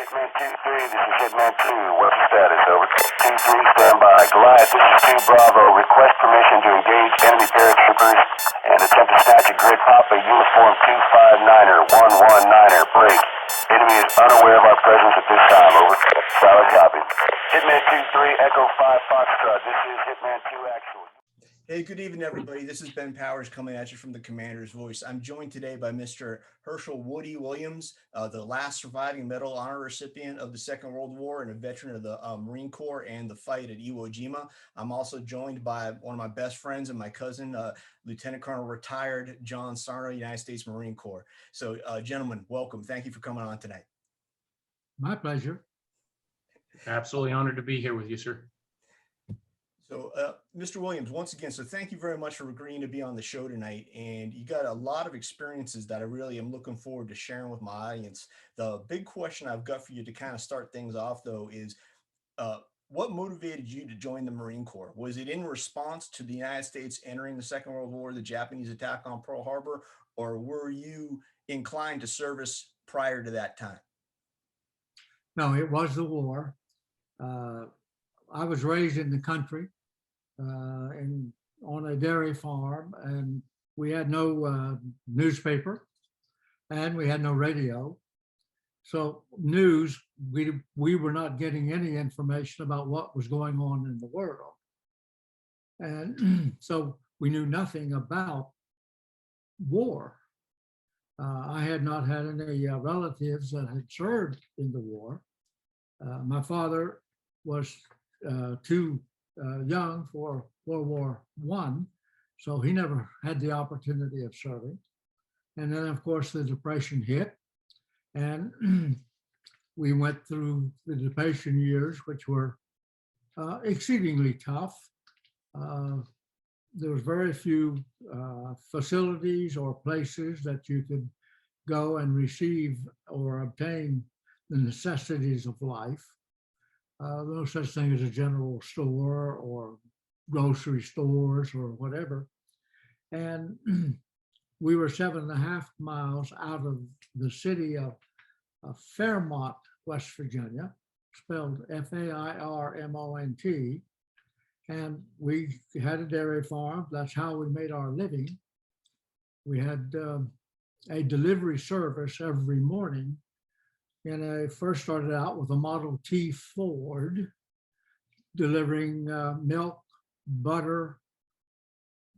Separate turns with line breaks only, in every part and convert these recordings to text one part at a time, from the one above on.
Hitman 2-3, this is Hitman 2. What's the status? Over. 2-3, stand by. Goliath, this is 2 Bravo. Request permission to engage enemy paratroopers and attempt to snatch a grid Papa uniform 259er, 119er. Break. Enemy is unaware of our presence at this time. Over. Solid copy. Hitman 2-3, Echo 5 Foxtrot. This is Hitman 2 actual.
Hey, good evening, everybody. This is Ben Powers coming at you from the Commander's Voice. I'm joined today by Mr. Herschel Woody Williams, the last surviving Medal of Honor recipient of the Second World War and a veteran of the Marine Corps and the fight at Iwo Jima. I'm also joined by one of my best friends and my cousin, Lieutenant Colonel retired John Sarno, United States Marine Corps. So, gentlemen, welcome. Thank you for coming on tonight.
My pleasure.
Absolutely honored to be here with you, sir.
So, Mr. Williams, once again, so thank you very much for agreeing to be on the show tonight. And you got a lot of experiences that I really am looking forward to sharing with my audience. The big question I've got for you to kind of start things off, though, is what motivated you to join the Marine Corps? Was it in response to the United States entering the Second World War, the Japanese attack on Pearl Harbor, or were you inclined to service prior to that time?
No, it was the war. I was raised in the country and on a dairy farm, and we had no newspaper and we had no radio. So news, we were not getting any information about what was going on in the world. And so we knew nothing about war. I had not had any relatives that had served in the war. My father was too young for World War I, so he never had the opportunity of serving. And then, of course, the Depression hit, and we went through the Depression years, which were exceedingly tough. There was very few facilities or places that you could go and receive or obtain the necessities of life. No such thing as a general store or grocery stores or whatever. And we were 7.5 miles out of the city of Fairmont, West Virginia, spelled Fairmont. And we had a dairy farm. That's how we made our living. We had a delivery service every morning. And I first started out with a Model T Ford, delivering milk, butter,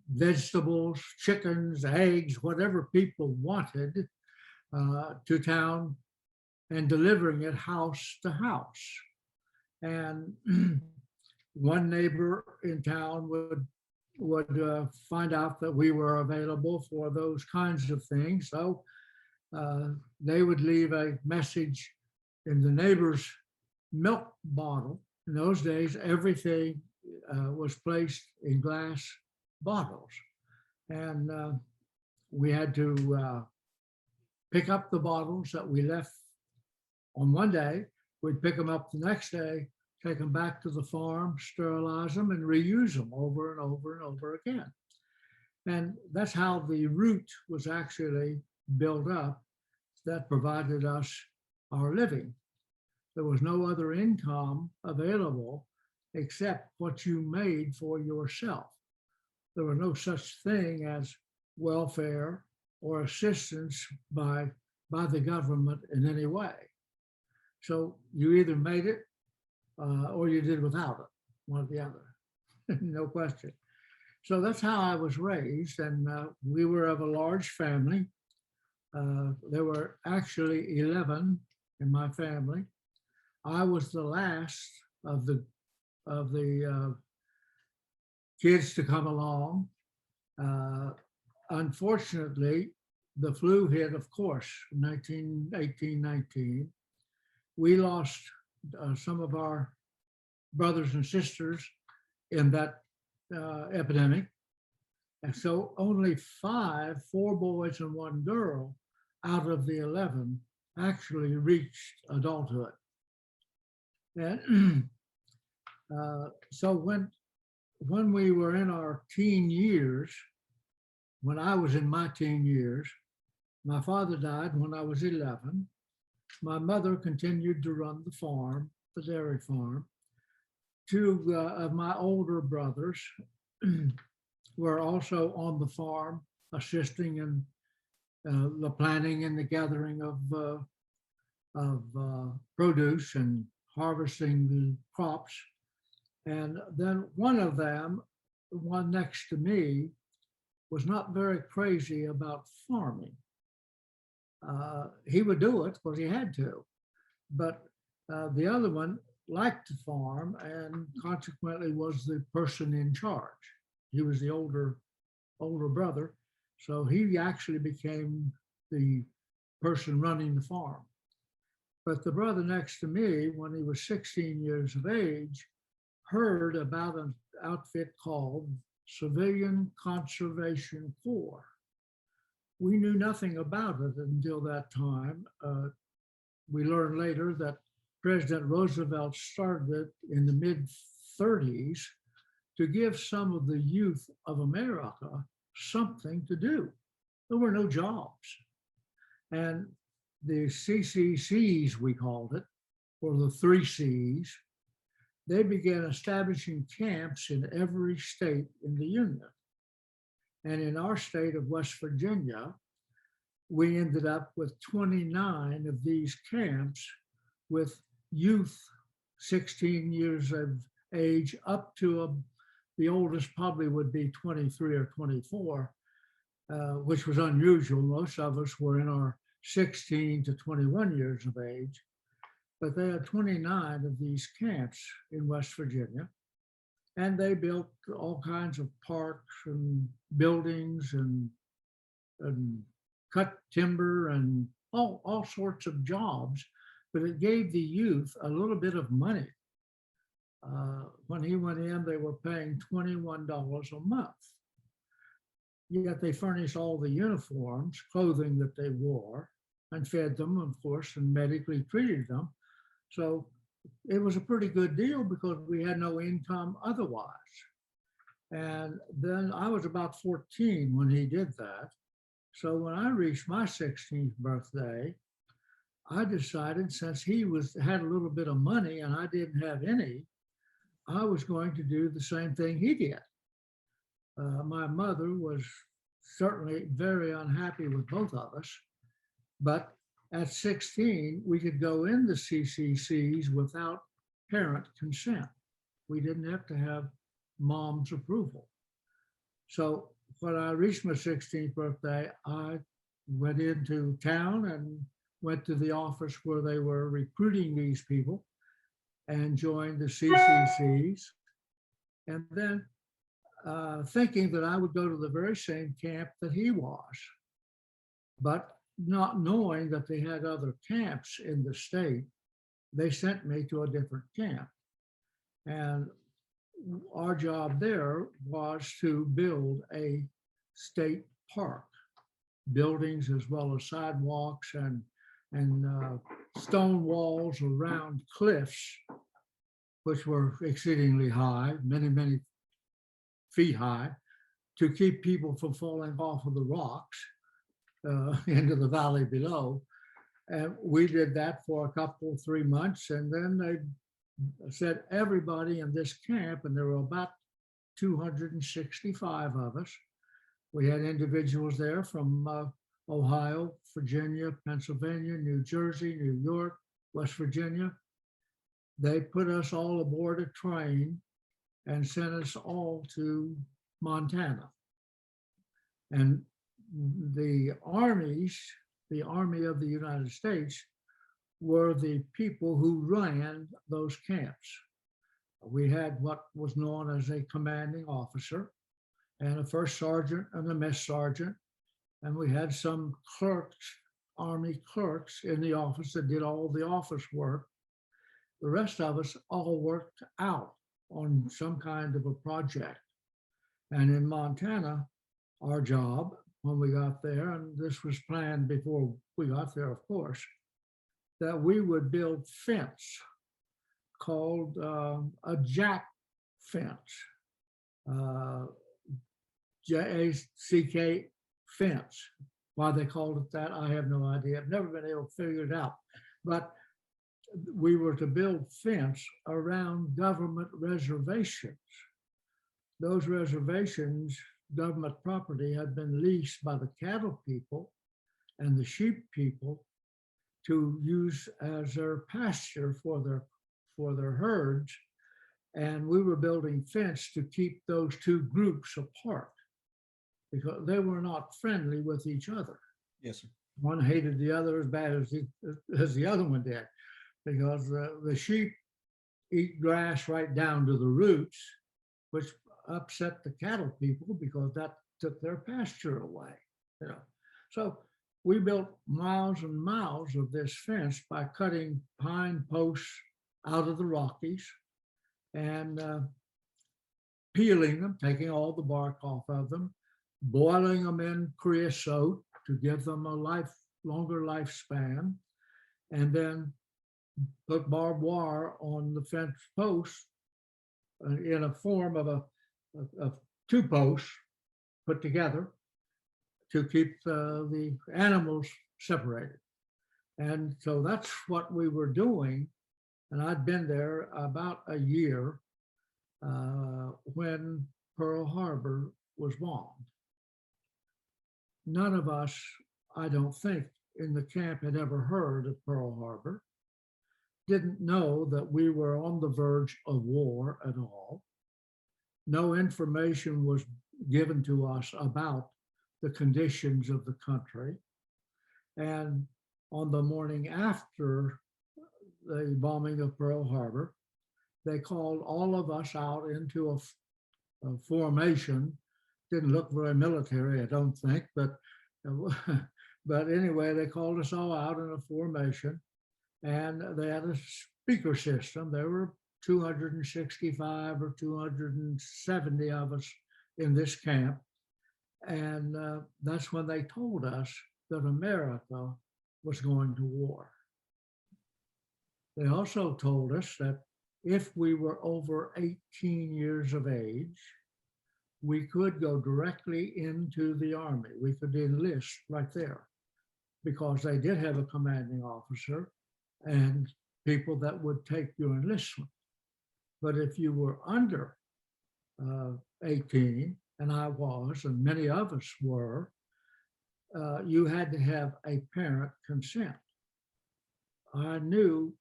vegetables, chickens, eggs, whatever people wanted to town, and delivering it house to house. And one neighbor in town would find out that we were available for those kinds of things. So they would leave a message in the neighbor's milk bottle. In those days, everything was placed in glass bottles. And we had to pick up the bottles that we left on one day. We'd pick them up the next day, take them back to the farm, sterilize them, and reuse them over and over and over again. And that's how the route was actually built up that provided us our living. There was no other income available except what you made for yourself. There was no such thing as welfare or assistance by the government in any way. So you either made it or you did without it, one or the other, no question. So that's how I was raised, and we were of a large family. There were actually 11 in my family. I was the last of the kids to come along. Unfortunately, the flu hit, of course, 1918-19. We lost some of our brothers and sisters in that epidemic. And so only 4 boys and 1 girl out of the 11 actually reached adulthood. And so when we were in our teen years, when I was in my teen years, my father died when I was 11. my mother continued to run the farm, the dairy farm. Two of my older brothers were also on the farm, assisting in the planting and the gathering of produce and harvesting the crops. And then one of them, the one next to me, was not very crazy about farming. He would do it because he had to, but the other one liked to farm and consequently was the person in charge. He was the older brother, so he actually became the person running the farm. But the brother next to me, when he was 16 years of age, heard about an outfit called Civilian Conservation Corps. We knew nothing about it until that time. We learned later that President Roosevelt started it in the mid-30s to give some of the youth of America something to do. There were no jobs. And the CCCs, we called it, or the 3 Cs, they began establishing camps in every state in the Union. And in our state of West Virginia, we ended up with 29 of these camps with youth 16 years of age up to the oldest probably would be 23 or 24, which was unusual. Most of us were in our 16 to 21 years of age, but they had 29 of these camps in West Virginia. And they built all kinds of parks and buildings and cut timber and all sorts of jobs, but it gave the youth a little bit of money. When he went in, they were paying $21 a month. Yet they furnished all the uniforms, clothing that they wore, and fed them, of course, and medically treated them. So it was a pretty good deal because we had no income otherwise. And then I was about 14 when he did that. So when I reached my 16th birthday, I decided, since he had a little bit of money and I didn't have any, I was going to do the same thing he did. My mother was certainly very unhappy with both of us, but at 16, we could go in the CCCs without parent consent. We didn't have to have mom's approval. So when I reached my 16th birthday, I went into town and went to the office where they were recruiting these people and joined the CCCs. And then thinking that I would go to the very same camp that he was, but not knowing that they had other camps in the state, they sent me to a different camp. And our job there was to build a state park, buildings as well as sidewalks and stone walls around cliffs, which were exceedingly high, many, many feet high, to keep people from falling off of the rocks into the valley below. And we did that for a couple, 3 months. And then they said everybody in this camp, and there were about 265 of us. We had individuals there from Ohio, Virginia, Pennsylvania, New Jersey, New York, West Virginia. They put us all aboard a train and sent us all to Montana. And the armies, the Army of the United States, were the people who ran those camps. We had what was known as a commanding officer and a first sergeant and a mess sergeant. And we had some clerks, Army clerks in the office that did all the office work. The rest of us all worked out on some kind of a project. And in Montana, our job when we got there, and this was planned before we got there, of course, that we would build fence called a jack fence, J-A-C-K fence. Why they called it that, I have no idea. I've never been able to figure it out. But we were to build fence around government reservations. Those reservations, government property, had been leased by the cattle people and the sheep people to use as their pasture for their herds. And we were building fence to keep those two groups apart because they were not friendly with each other.
Yes, sir.
One hated the other as bad as the other one did, because the sheep eat grass right down to the roots, which upset the cattle people because that took their pasture away. You know, so we built miles and miles of this fence by cutting pine posts out of the Rockies and peeling them, taking all the bark off of them, boiling them in creosote to give them a longer lifespan, and then put barbed wire on the fence posts in a form of two posts put together to keep the animals separated. And so that's what we were doing. And I'd been there about a year when Pearl Harbor was bombed. None of us, I don't think, in the camp had ever heard of Pearl Harbor, didn't know that we were on the verge of war at all. No information was given to us about the conditions of the country. And on the morning after the bombing of Pearl Harbor, they called all of us out into a formation. Didn't look very military, I don't think, but anyway, they called us all out in a formation, and they had a speaker system. There were 265 or 270 of us in this camp. And that's when they told us that America was going to war. They also told us that if we were over 18 years of age, we could go directly into the Army. We could enlist right there because they did have a commanding officer and people that would take your enlistment. But if you were under 18, and I was, and many of us were, you had to have a parent consent. I knew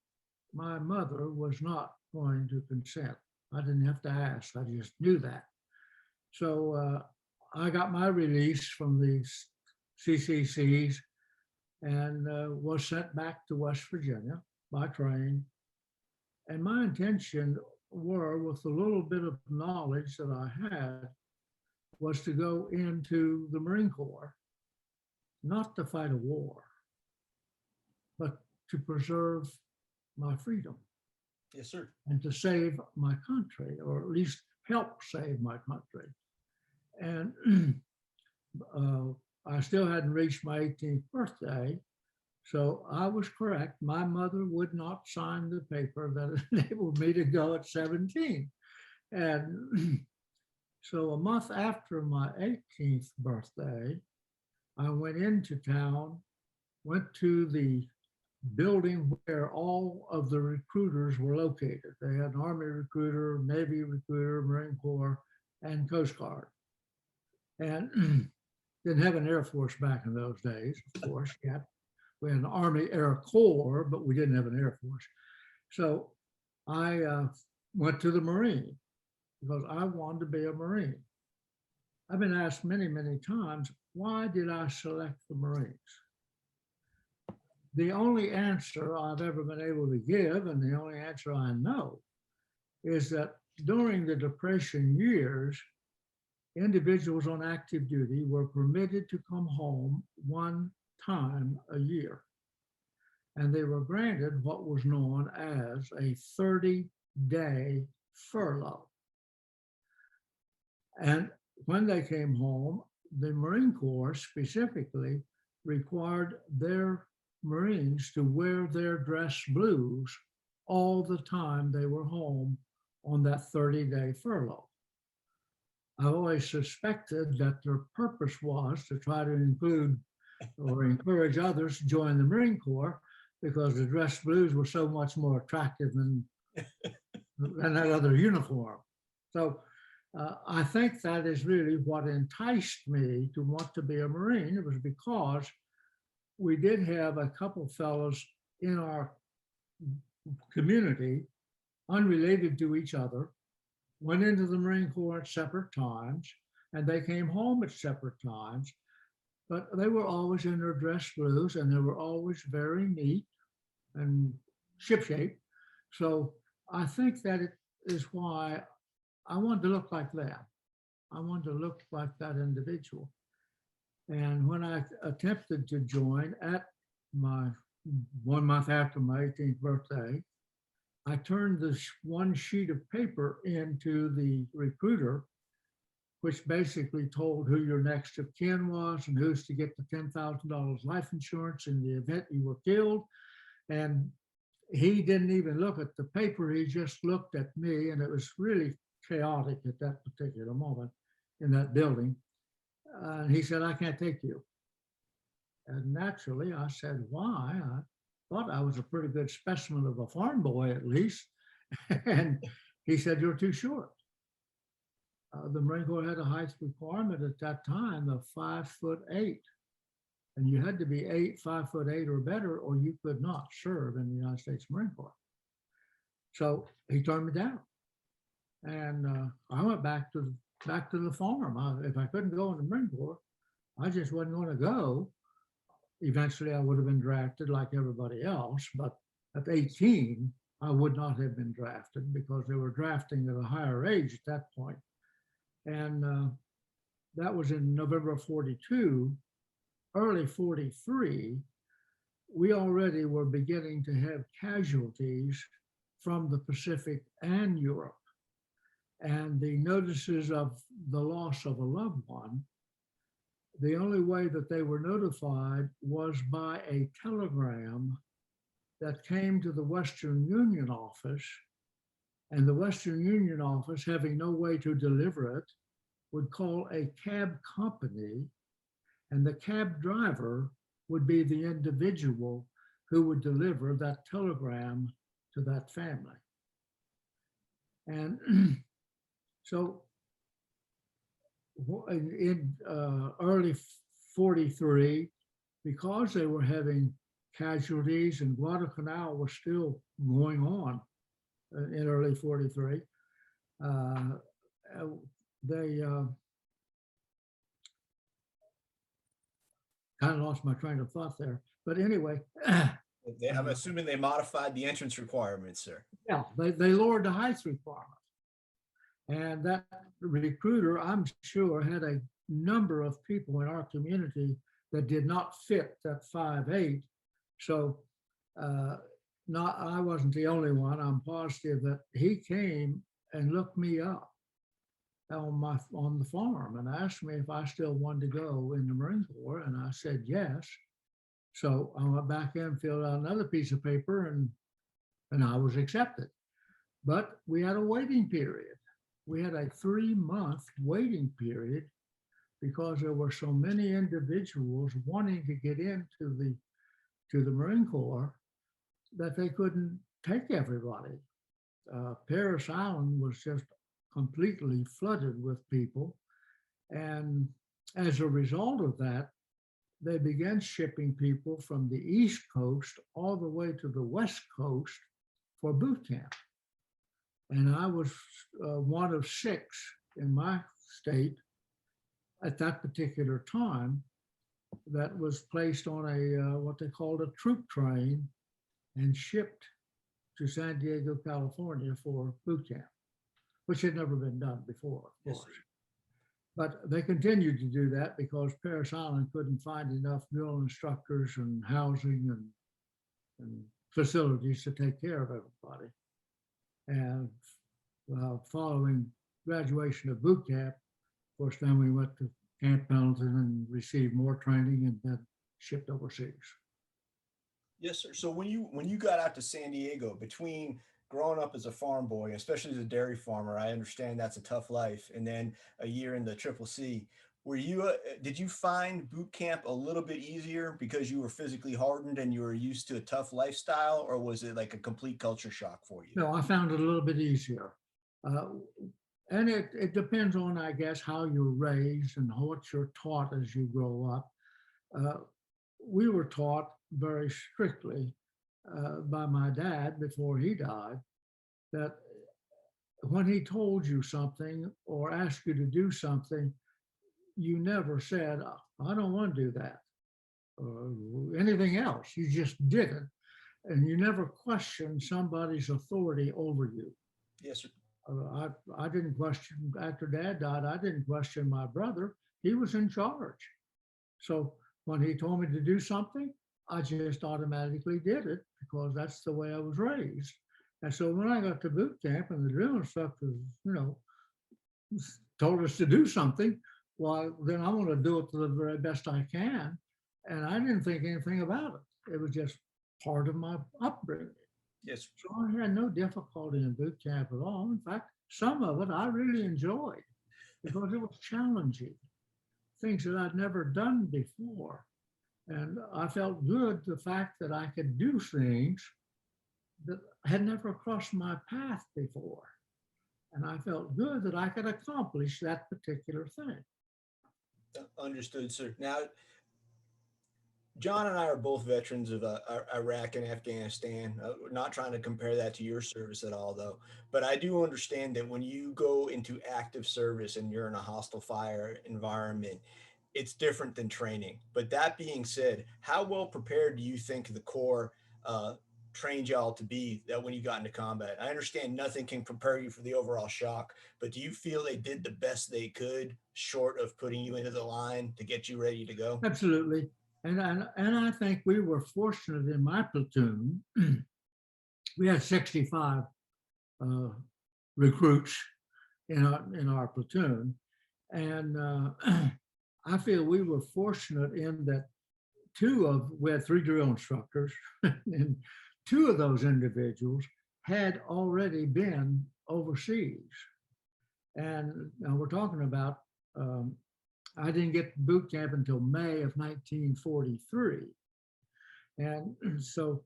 my mother was not going to consent. I didn't have to ask, I just knew that. So I got my release from the CCCs and was sent back to West Virginia by train. And my intention were, with a little bit of knowledge that I had, was to go into the Marine Corps, not to fight a war, but to preserve my freedom.
Yes, sir.
And to save my country, or at least help save my country. And I still hadn't reached my 18th birthday, so I was correct. My mother would not sign the paper that enabled me to go at 17. And so a month after my 18th birthday, I went into town, went to the building where all of the recruiters were located. They had an Army recruiter, Navy recruiter, Marine Corps, and Coast Guard. And didn't have an Air Force back in those days, of course, yet. We had an Army Air Corps, but we didn't have an Air Force. So I went to the Marine because I wanted to be a Marine. I've been asked many, many times, why did I select the Marines? The only answer I've ever been able to give, and the only answer I know, is that during the Depression years, individuals on active duty were permitted to come home one time a year. And they were granted what was known as a 30-day furlough. And when they came home, the Marine Corps specifically required their Marines to wear their dress blues all the time they were home on that 30-day furlough. I always suspected that their purpose was to try to include or encourage others to join the Marine Corps, because the dress blues were so much more attractive than that other uniform. So I think that is really what enticed me to want to be a Marine. It was because we did have a couple fellows in our community, unrelated to each other, went into the Marine Corps at separate times, and they came home at separate times, but they were always in their dress blues, and they were always very neat and shipshape. So I think that it is why I wanted to look like that. I wanted to look like that individual. And when I attempted to join at my 1 month after my 18th birthday, I turned this one sheet of paper into the recruiter, which basically told who your next of kin was and who's to get the $10,000 life insurance in the event you were killed. And he didn't even look at the paper, he just looked at me, and it was really chaotic at that particular moment in that building. And he said, "I can't take you." And naturally I said, "Why?" I thought I was a pretty good specimen of a farm boy at least. And he said, "You're too short." The Marine Corps had a height requirement at that time of 5'8". And you had to be 5'8" or better, or you could not serve in the United States Marine Corps. So he turned me down. And I went back to the farm. If I couldn't go in the Marine Corps, I just wasn't going to go. Eventually, I would have been drafted like everybody else, but at 18, I would not have been drafted because they were drafting at a higher age at that point. And that was in November of 42. Early 43, we already were beginning to have casualties from the Pacific and Europe. And the notices of the loss of a loved one, the only way that they were notified was by a telegram that came to the Western Union office, and the Western Union office, having no way to deliver it, would call a cab company, and the cab driver would be the individual who would deliver that telegram to that family. And so in early 43, because they were having casualties and Guadalcanal was still going on in early 43, they kind of lost my train of thought there. But anyway.
I'm assuming they modified the entrance requirements, sir.
Yeah, they lowered the height requirement. And that recruiter, I'm sure, had a number of people in our community that did not fit that 5'8". So I wasn't the only one. I'm positive that he came and looked me up on the farm and asked me if I still wanted to go in the Marine Corps, and I said yes. So I went back in, filled out another piece of paper, and I was accepted. But we had a waiting period. We had a 3-month waiting period because there were so many individuals wanting to get into the Marine Corps that they couldn't take everybody. Parris Island was just completely flooded with people. And as a result of that, they began shipping people from the East Coast all the way to the West Coast for boot camp. And I was one of 6 in my state at that particular time that was placed on a what they called a troop train and shipped to San Diego, California for boot camp, which had never been done before, of course. But they continued to do that because Parris Island couldn't find enough drill instructors and housing and facilities to take care of everybody. And following graduation of boot camp, of course, then we went to Camp Pendleton and received more training and then shipped overseas.
Yes, sir. So when you got out to San Diego, between growing up as a farm boy, especially as a dairy farmer, I understand that's a tough life, and then a year in the CCC, Were you, did you find boot camp a little bit easier because you were physically hardened and you were used to a tough lifestyle, or was it like a complete culture shock for you?
No, I found it a little bit easier. Uh, and it depends on, I guess, how you're raised and what you're taught as you grow up. We were taught very strictly by my dad before he died that when he told you something or asked you to do something, you never said, I don't want to do that, or anything else. You just did it. And you never questioned somebody's authority over you.
Yes, sir.
I didn't question, after Dad died, I didn't question my brother. He was in charge. So when he told me to do something, I just automatically did it because that's the way I was raised. And so when I got to boot camp and the drill instructor, told us to do something, well, then I want to do it to the very best I can. And I didn't think anything about it. It was just part of my upbringing.
Yes.
So I had no difficulty in boot camp at all. In fact, some of it I really enjoyed because it was challenging, things that I'd never done before. And I felt good the fact that I could do things that had never crossed my path before. And I felt good that I could accomplish that particular thing.
Understood, sir. Now, John and I are both veterans of Iraq and Afghanistan. We're not trying to compare that to your service at all, though. But I do understand that when you go into active service and you're in a hostile fire environment, it's different than training. But that being said, how well prepared do you think the Corps trained y'all to be that when you got into combat? I understand nothing can prepare you for the overall shock, but do you feel they did the best they could short of putting you into the line to get you ready to go?
Absolutely. And I think we were fortunate in my platoon. We had 65 recruits in our platoon. And I feel we were fortunate in that we had 3 drill instructors, and 2 of those individuals had already been overseas. And now we're talking about, I didn't get to boot camp until May of 1943. And so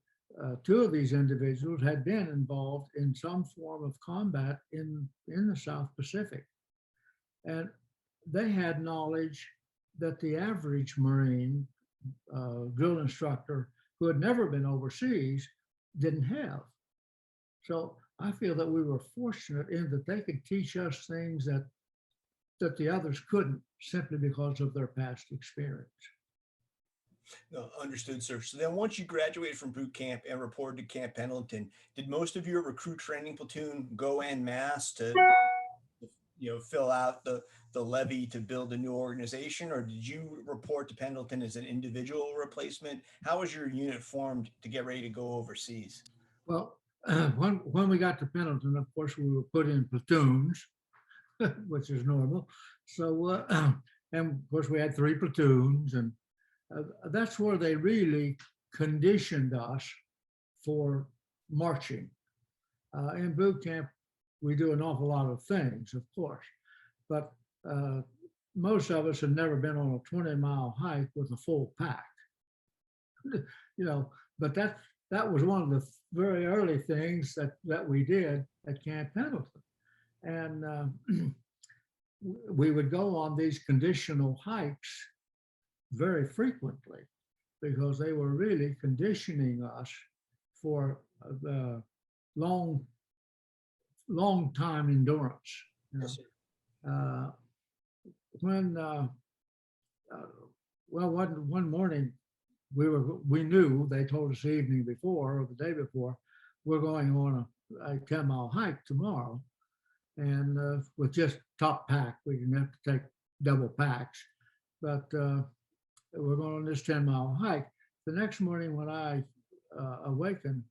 2 of these individuals had been involved in some form of combat in the South Pacific. And they had knowledge that the average Marine drill instructor who had never been overseas didn't have. So I feel that we were fortunate in that they could teach us things that the others couldn't, simply because of their past experience.
No, understood, sir. So then once you graduated from boot camp and reported to Camp Pendleton, did most of your recruit training platoon go en masse to fill out the levy to build a new organization, or did you report to Pendleton as an individual replacement? How was your unit formed to get ready to go overseas?
Well, when we got to Pendleton, of course, we were put in platoons, which is normal. So, and of course, we had 3 platoons, and that's where they really conditioned us for marching. In boot camp, we do an awful lot of things, of course, but most of us had never been on a 20-mile hike with a full pack. But that was one of the very early things that we did at Camp Pendleton. And we would go on these conditional hikes very frequently because they were really conditioning us for the long time endurance.
Yes, sir.
One morning we knew, they told us the evening before or the day before, we're going on a 10-mile hike tomorrow, and with just top pack. We didn't have to take double packs, but we're going on this 10-mile hike. The next morning when I awakened,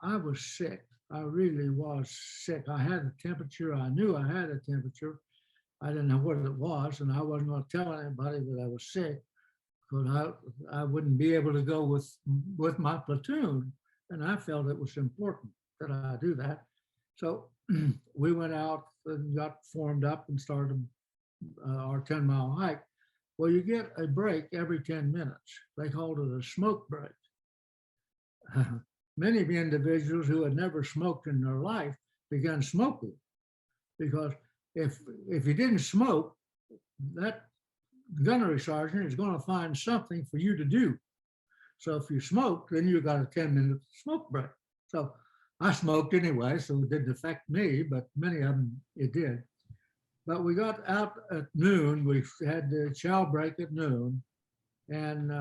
I was sick. I really was sick. I had a temperature. I knew I had a temperature. I didn't know what it was, and I wasn't going to tell anybody that I was sick because I wouldn't be able to go with my platoon, and I felt it was important that I do that. So we went out and got formed up and started our 10-mile hike. Well, you get a break every 10 minutes. They called it a smoke break. Many individuals who had never smoked in their life began smoking, because if you didn't smoke, that gunnery sergeant is going to find something for you to do. So if you smoked, then you got a 10-minute smoke break. So I smoked anyway, so it didn't affect me, but many of them it did. But we got out at noon. We had the chow break at noon, and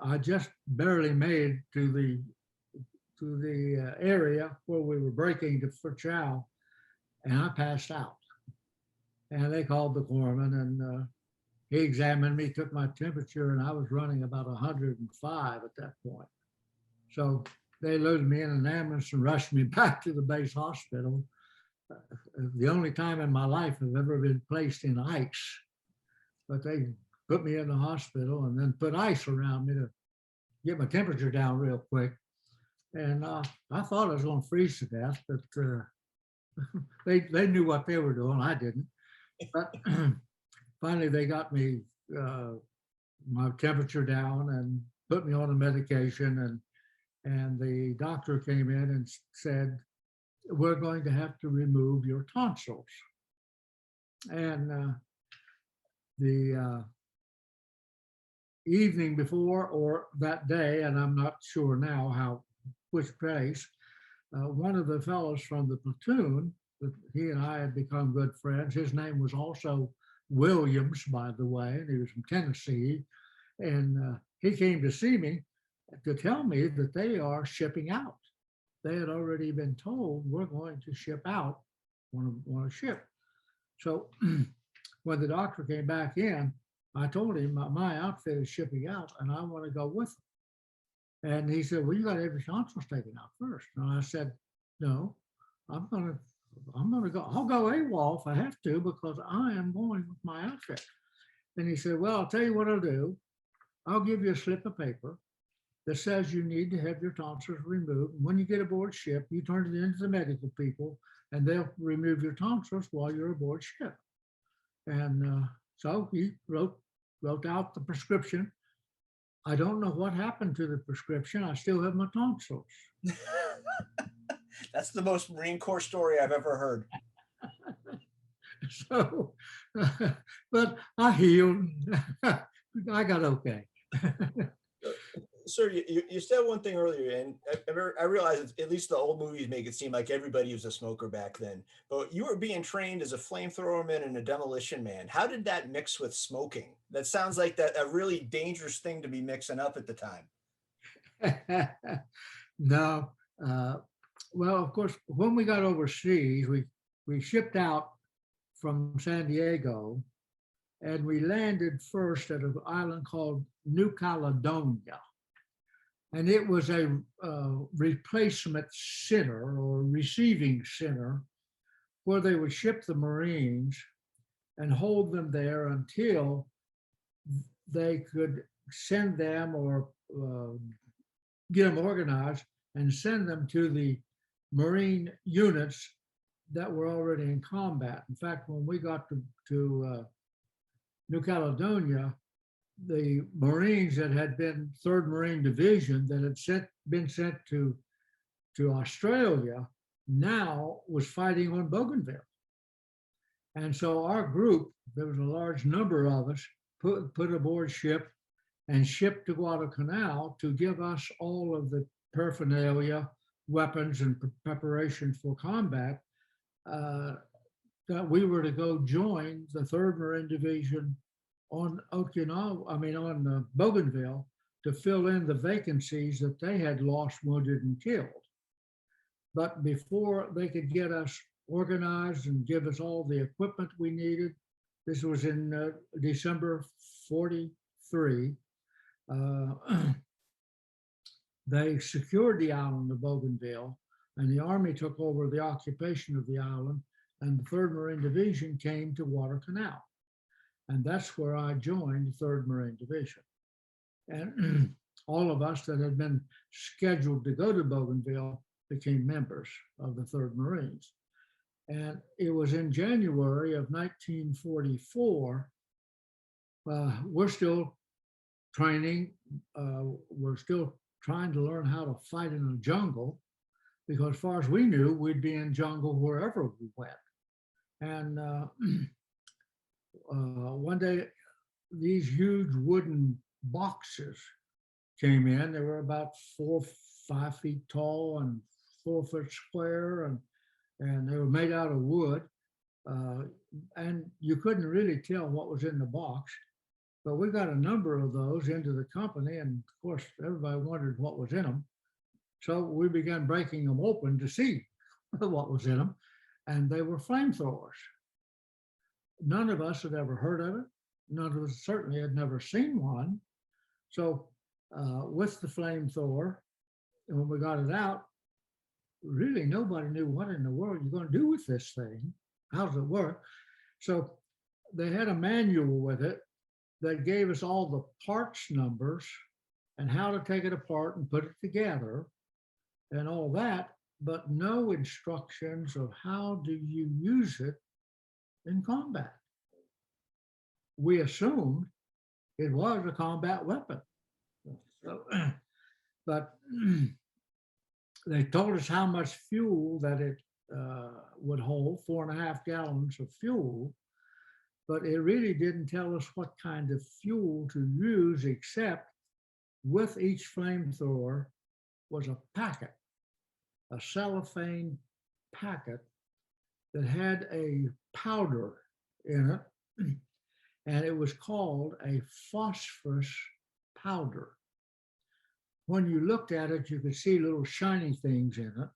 I just barely made to the area where we were breaking for chow, and I passed out. And they called the corpsman, and he examined me, took my temperature, and I was running about 105 at that point. So they loaded me in an ambulance and rushed me back to the base hospital. The only time in my life I've ever been placed in ice, but they put me in the hospital and then put ice around me to get my temperature down real quick. And I thought I was going to freeze to death, but they knew what they were doing. I didn't. But finally, they got me my temperature down and put me on a medication. And the doctor came in and said, "We're going to have to remove your tonsils." And the evening before, or that day, and I'm not sure now which place, one of the fellows from the platoon, he and I had become good friends. His name was also Williams, by the way, and he was from Tennessee. And he came to see me to tell me that they are shipping out. They had already been told, we're going to ship out on a ship. So when the doctor came back in, I told him my outfit is shipping out and I want to go with them. And he said, well, you got to have your tonsils taken out first. And I said, no, I'm going to go. I'll go AWOL if I have to, because I am going with my outfit. And he said, well, I'll tell you what I'll do. I'll give you a slip of paper that says you need to have your tonsils removed. When you get aboard ship, you turn it in to the medical people and they'll remove your tonsils while you're aboard ship. And so he wrote out the prescription. I don't know what happened to the prescription. I still have my tonsils.
That's the most Marine Corps story I've ever heard.
So, but I healed. I got okay.
Sir, you said one thing earlier, and I realize at least the old movies make it seem like everybody was a smoker back then, but you were being trained as a flamethrower man and a demolition man. How did that mix with smoking? That sounds like a really dangerous thing to be mixing up at the time.
No. Well, of course, when we got overseas, we shipped out from San Diego, and we landed first at an island called New Caledonia. And it was a replacement center or receiving center where they would ship the Marines and hold them there until they could send them or get them organized and send them to the Marine units that were already in combat. In fact, when we got to New Caledonia, the Marines that had been 3rd Marine Division that had been sent to Australia now was fighting on Bougainville. And so our group, there was a large number of us, put aboard ship and shipped to Guadalcanal to give us all of the paraphernalia, weapons, and preparation for combat, that we were to go join the 3rd Marine Division on Bougainville to fill in the vacancies that they had lost, wounded, and killed. But before they could get us organized and give us all the equipment we needed, this was in December 43, they secured the island of Bougainville, and the Army took over the occupation of the island, and the 3rd Marine Division came to Guadalcanal. And that's where I joined the 3rd Marine Division. And all of us that had been scheduled to go to Bougainville became members of the 3rd Marines. And it was in January of 1944 we're still training. We're still trying to learn how to fight in the jungle, because as far as we knew, we'd be in jungle wherever we went. And one day, these huge wooden boxes came in. They were about 4 or 5 feet tall and 4 foot square, and they were made out of wood. And you couldn't really tell what was in the box. But we got a number of those into the company, and of course, everybody wondered what was in them. So we began breaking them open to see what was in them, and they were flamethrowers. None of us had ever heard of it. None of us certainly had never seen one. So with the flamethrower, and when we got it out, really nobody knew what in the world you're going to do with this thing. How does it work? So they had a manual with it that gave us all the parts numbers and how to take it apart and put it together and all that, but no instructions of how do you use it in combat. We assumed it was a combat weapon. So, but they told us how much fuel that it would hold, 4.5 gallons of fuel, but it really didn't tell us what kind of fuel to use, except with each flamethrower was a packet, a cellophane packet that had a powder in it, and it was called a phosphorus powder. When you looked at it, you could see little shiny things in it,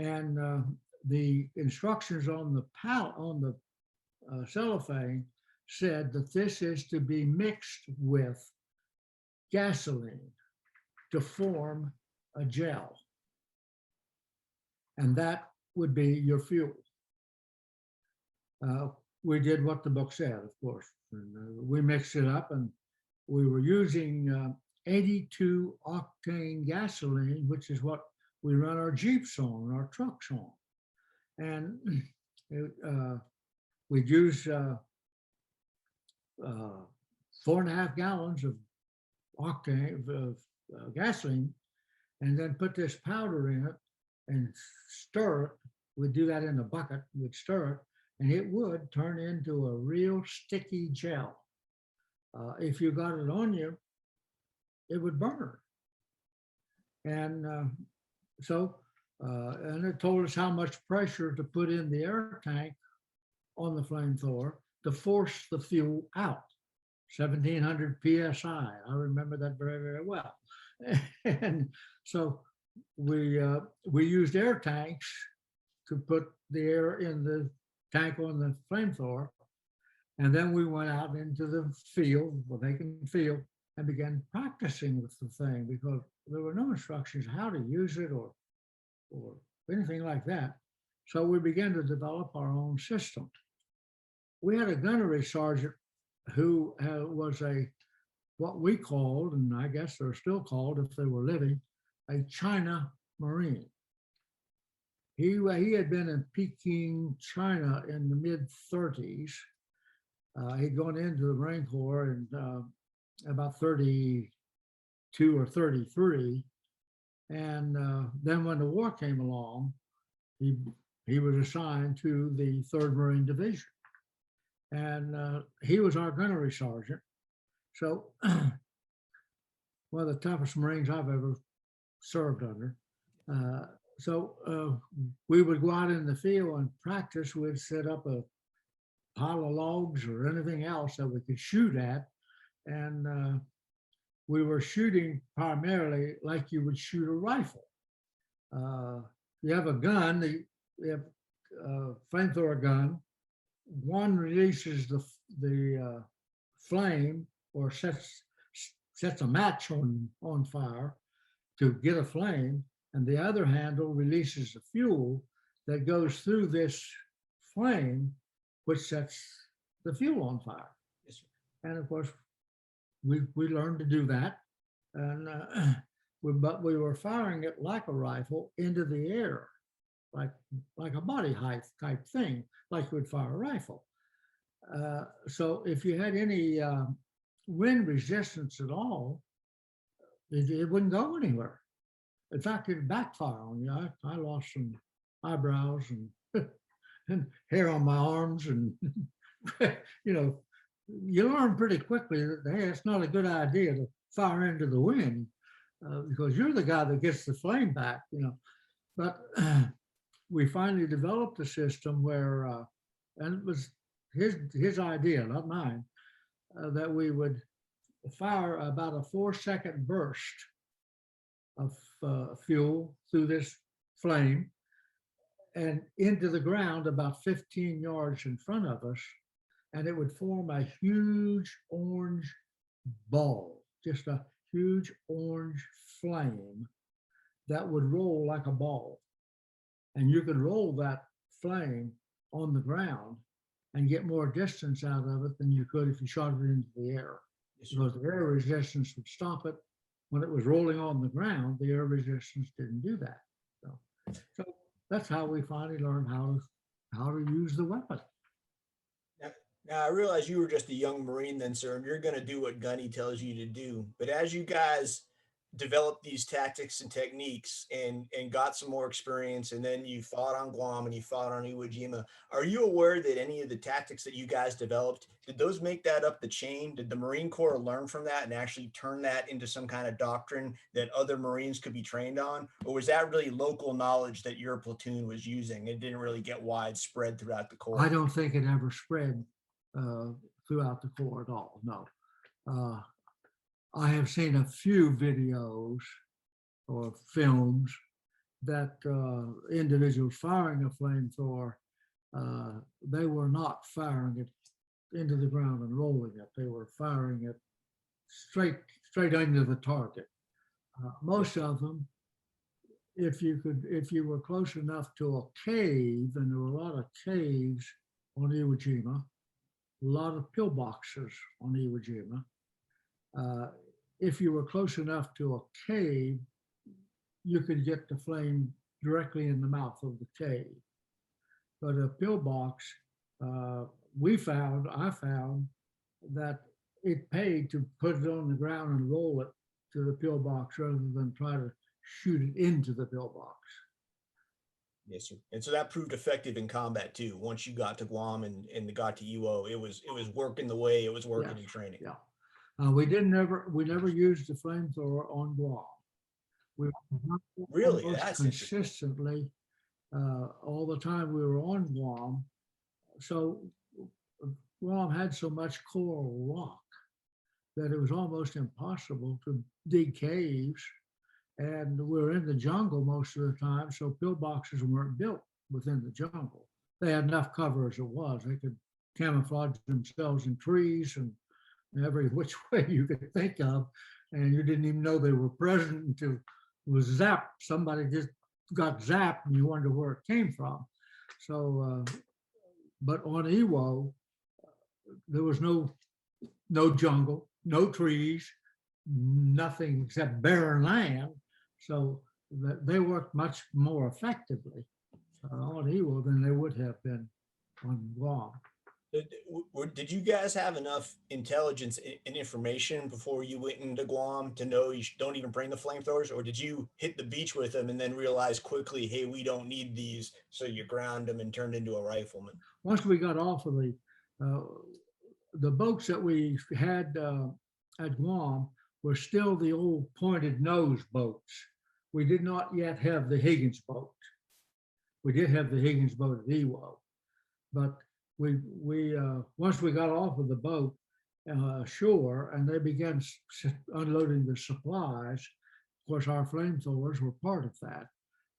and the instructions on the cellophane said that this is to be mixed with gasoline to form a gel, and that would be your fuel. We did what the book said, of course. And, we mixed it up, and we were using 82 octane gasoline, which is what we run our Jeeps on, our trucks on. And we'd use 4.5 gallons of octane of gasoline, and then put this powder in it and stir it. We'd do that in a bucket, we'd stir it, and it would turn into a real sticky gel. If you got it on you, it would burn. And and it told us how much pressure to put in the air tank on the flamethrower to force the fuel out. 1700 PSI. I remember that very, very well. And so we used air tanks to put the air in the tank on the flamethrower. And then we went out into the field, the vacant field, and began practicing with the thing, because there were no instructions how to use it or anything like that. So we began to develop our own system. We had a gunnery sergeant who was what we called, and I guess they're still called if they were living, a China Marine. He had been in Peking, China in the mid-30s. He'd gone into the Marine Corps in about 32 or 33. And then when the war came along, he was assigned to the 3rd Marine Division. And he was our gunnery sergeant. So one of the toughest Marines I've ever served under. So we would go out in the field and practice. We'd set up a pile of logs or anything else that we could shoot at. And we were shooting primarily like you would shoot a rifle. You have a gun, you have a flamethrower gun. One releases the flame or sets a match on fire to get a flame, and the other handle releases the fuel that goes through this flame, which sets the fuel on fire. Yes, sir. And of course, we learned to do that, and but we were firing it like a rifle into the air, like a body height type thing, like you would fire a rifle. So if you had any wind resistance at all, it wouldn't go anywhere. In fact, it'd backfire on you. I lost some eyebrows and, and hair on my arms, and you know, you learn pretty quickly that hey, it's not a good idea to fire into the wind because you're the guy that gets the flame back, you know. But we finally developed a system where, and it was his idea, not mine, that we would fire about a 4-second burst of fuel through this flame and into the ground about 15 yards in front of us, and it would form a huge orange ball, just a huge orange flame that would roll like a ball. And you could roll that flame on the ground and get more distance out of it than you could if you shot it into the air. Because the air resistance would stop it. When it was rolling on the ground, the air resistance didn't do that. So that's how we finally learned how to use the weapon.
Now, I realize you were just a young Marine then, sir, and you're going to do what Gunny tells you to do. But as you guys developed these tactics and techniques and got some more experience, and then you fought on Guam and you fought on Iwo Jima, are you aware that any of the tactics that you guys developed, did those make that up the chain? Did the Marine Corps learn from that and actually turn that into some kind of doctrine that other Marines could be trained on? Or was that really local knowledge that your platoon was using? It didn't really get widespread throughout the Corps.
I don't think it ever spread throughout the Corps at all, no. I have seen a few videos or films that individuals firing a flamethrower, they were not firing it into the ground and rolling it. They were firing it straight into the target. Most of them, if you were close enough to a cave, and there were a lot of caves on Iwo Jima, a lot of pillboxes on Iwo Jima. If you were close enough to a cave, you could get the flame directly in the mouth of the cave. But a pillbox, I found that it paid to put it on the ground and roll it to the pillbox rather than try to shoot it into the pillbox.
Yes, sir. And so that proved effective in combat too. Once you got to Guam and got to Iwo, it was working the way it was working in training.
Yeah. We never used the flamethrower on Guam. We
really that's
consistently all the time we were on Guam. So Guam had so much coral rock that it was almost impossible to dig caves. And we're in the jungle most of the time, so pillboxes weren't built within the jungle. They had enough cover as it was. They could camouflage themselves in trees and every which way you could think of, and you didn't even know they were present until it was zapped. Somebody just got zapped and you wonder where it came from. So, but on Iwo, there was no jungle, no trees, nothing except barren land. So they worked much more effectively on Iwo than they would have been on Guam.
Did you guys have enough intelligence and information before you went into Guam to know you don't even bring the flamethrowers? Or did you hit the beach with them and then realize quickly, hey, we don't need these, so you ground them and turned into a rifleman?
Once we got off of the boats that we had at Guam were still the old pointed nose boats. We did not yet have the Higgins boat. We did have the Higgins boat at Iwo, but we once we got off of the boat ashore and they began unloading the supplies, of course our flamethrowers were part of that.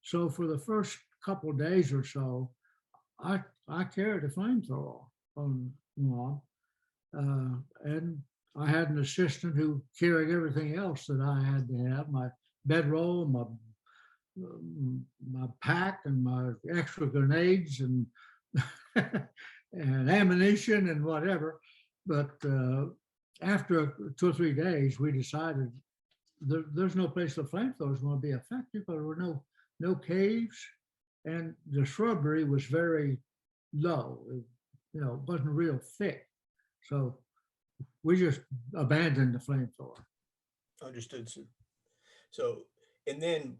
So for the first couple of days or so, I carried a flamethrower on Guam, and I had an assistant who carried everything else that I had to have, my bedroll, my pack, and my extra grenades and and ammunition and whatever. But after 2 or 3 days, we decided there's no place the flamethrowers going to be effective because there were no caves, and the shrubbery was very low. wasn't real thick. So we just abandoned the flamethrower.
Understood, sir. So, and then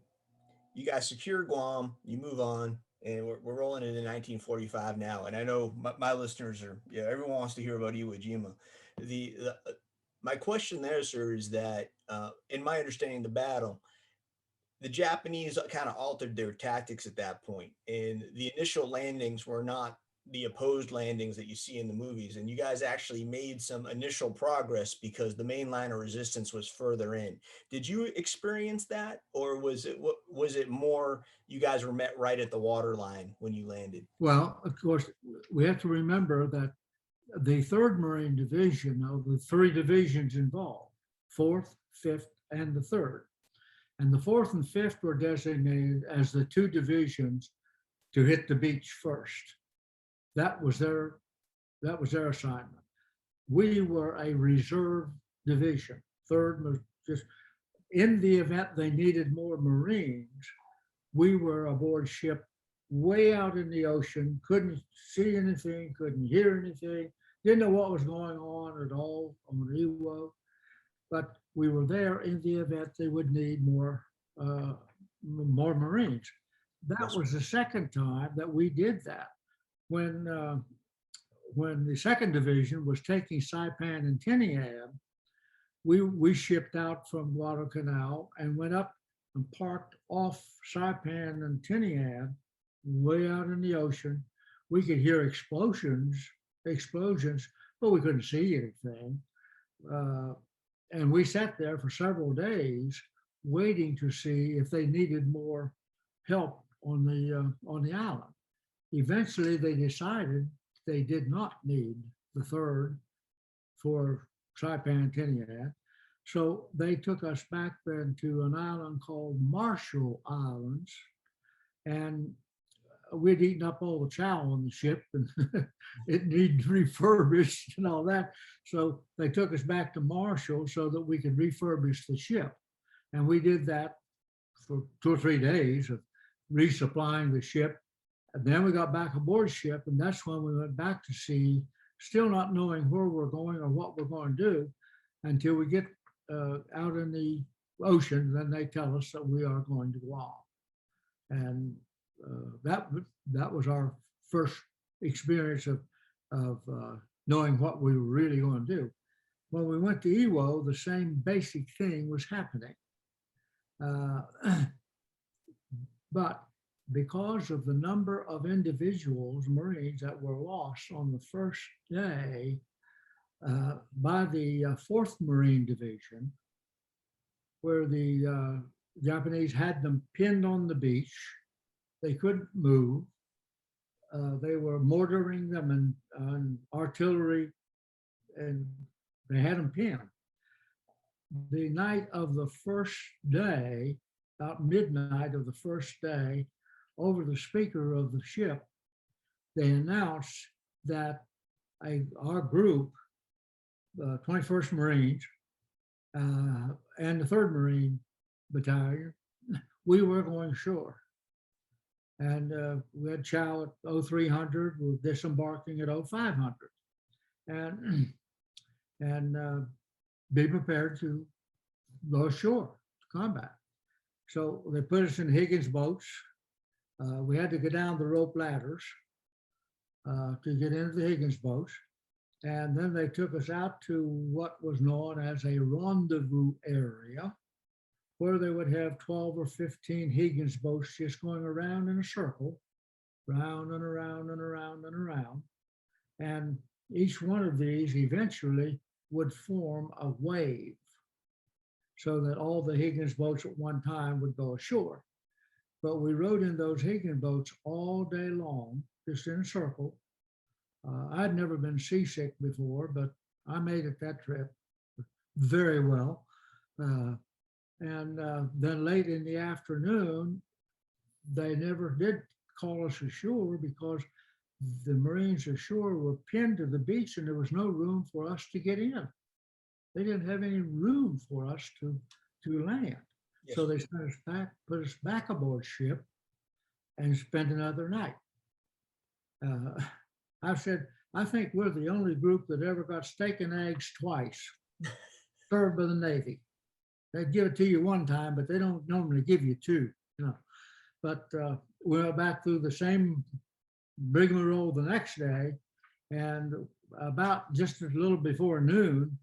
you guys secure Guam, you move on, and we're rolling into 1945 now. And I know my listeners are, everyone wants to hear about Iwo Jima. My question there, sir, is that in my understanding of the battle, the Japanese kind of altered their tactics at that point, and the initial landings were not the opposed landings that you see in the movies. And you guys actually made some initial progress because the main line of resistance was further in. Did you experience that, or was it more you guys were met right at the waterline when you landed?
Well, of course, we have to remember that the 3rd Marine Division, of the 3 divisions involved, 4th, 5th, and the 3rd. And the 4th and 5th were designated as the 2 divisions to hit the beach first. That was their assignment. We were a reserve division. 3rd was just, in the event they needed more Marines, we were aboard ship way out in the ocean, couldn't see anything, couldn't hear anything, didn't know what was going on at all on Iwo, but we were there in the event they would need more Marines. That was the second time that we did that. When the 2nd Division was taking Saipan and Tinian, we shipped out from Guadalcanal and went up and parked off Saipan and Tinian, way out in the ocean. We could hear explosions, but we couldn't see anything. And we sat there for several days waiting to see if they needed more help on the island. Eventually, they decided they did not need the 3rd for Saipan and Tinian. So they took us back then to an island called Marshall Islands, and we'd eaten up all the chow on the ship and it needed refurbished and all that. So they took us back to Marshall so that we could refurbish the ship. And we did that for 2 or 3 days of resupplying the ship. And then we got back aboard ship, and that's when we went back to sea, still not knowing where we're going or what we're going to do until we get out in the ocean. Then they tell us that we are going to Guam. And that was our first experience of knowing what we were really going to do. When we went to Iwo, the same basic thing was happening. But because of the number of individuals, Marines, that were lost on the first day by the 4th Marine Division, where the Japanese had them pinned on the beach, they couldn't move. They were mortaring them and artillery, and they had them pinned. The night of the first day, about midnight of the first day, over the speaker of the ship, they announced that our group, 21st Marines, and the 3rd Marine Battalion, we were going ashore. And we had chow at 0300, we're disembarking at 0500. And be prepared to go ashore to combat. So they put us in Higgins boats. We had to go down the rope ladders to get into the Higgins boats. And then they took us out to what was known as a rendezvous area, where they would have 12 or 15 Higgins boats just going around in a circle, round and around and around and around. And each one of these eventually would form a wave so that all the Higgins boats at one time would go ashore. But we rode in those Higgins boats all day long, just in a circle. I'd never been seasick before, but I made it that trip very well. And then late in the afternoon, they never did call us ashore because the Marines ashore were pinned to the beach and there was no room for us to get in. They didn't have any room for us to land. Yes. So they sent us back, put us back aboard ship and spent another night. I've said I think we're the only group that ever got steak and eggs twice, served by the Navy. They give it to you one time, but they don't normally give you two, you know. But we went back through the same rigmarole the next day, and about just a little before noon,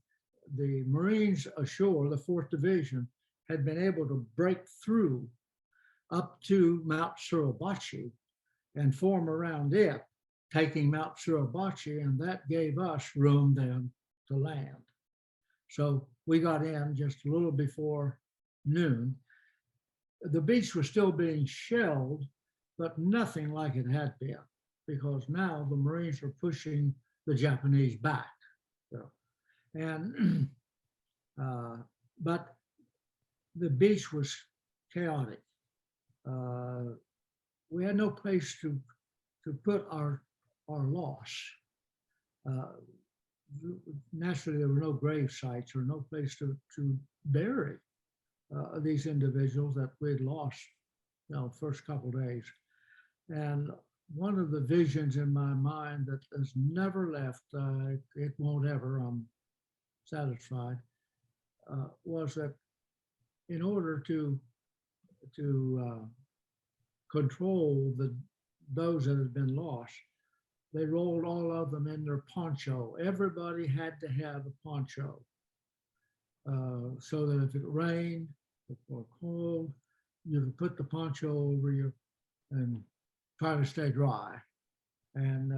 the Marines ashore, the 4th Division, had been able to break through up to Mount Suribachi and form around it, taking Mount Suribachi, and that gave us room then to land. So we got in just a little before noon. The beach was still being shelled, but nothing like it had been, because now the Marines are pushing the Japanese back. So, and but the beach was chaotic. We had no place to put our loss. Naturally, there were no grave sites or no place to bury these individuals that we'd lost, you know, first couple of days. And one of the visions in my mind that has never left, it won't ever, I'm satisfied, was that in order to control those that had been lost, they rolled all of them in their poncho. Everybody had to have a poncho, so that if it rained or cold, you could put the poncho over you and try to stay dry. And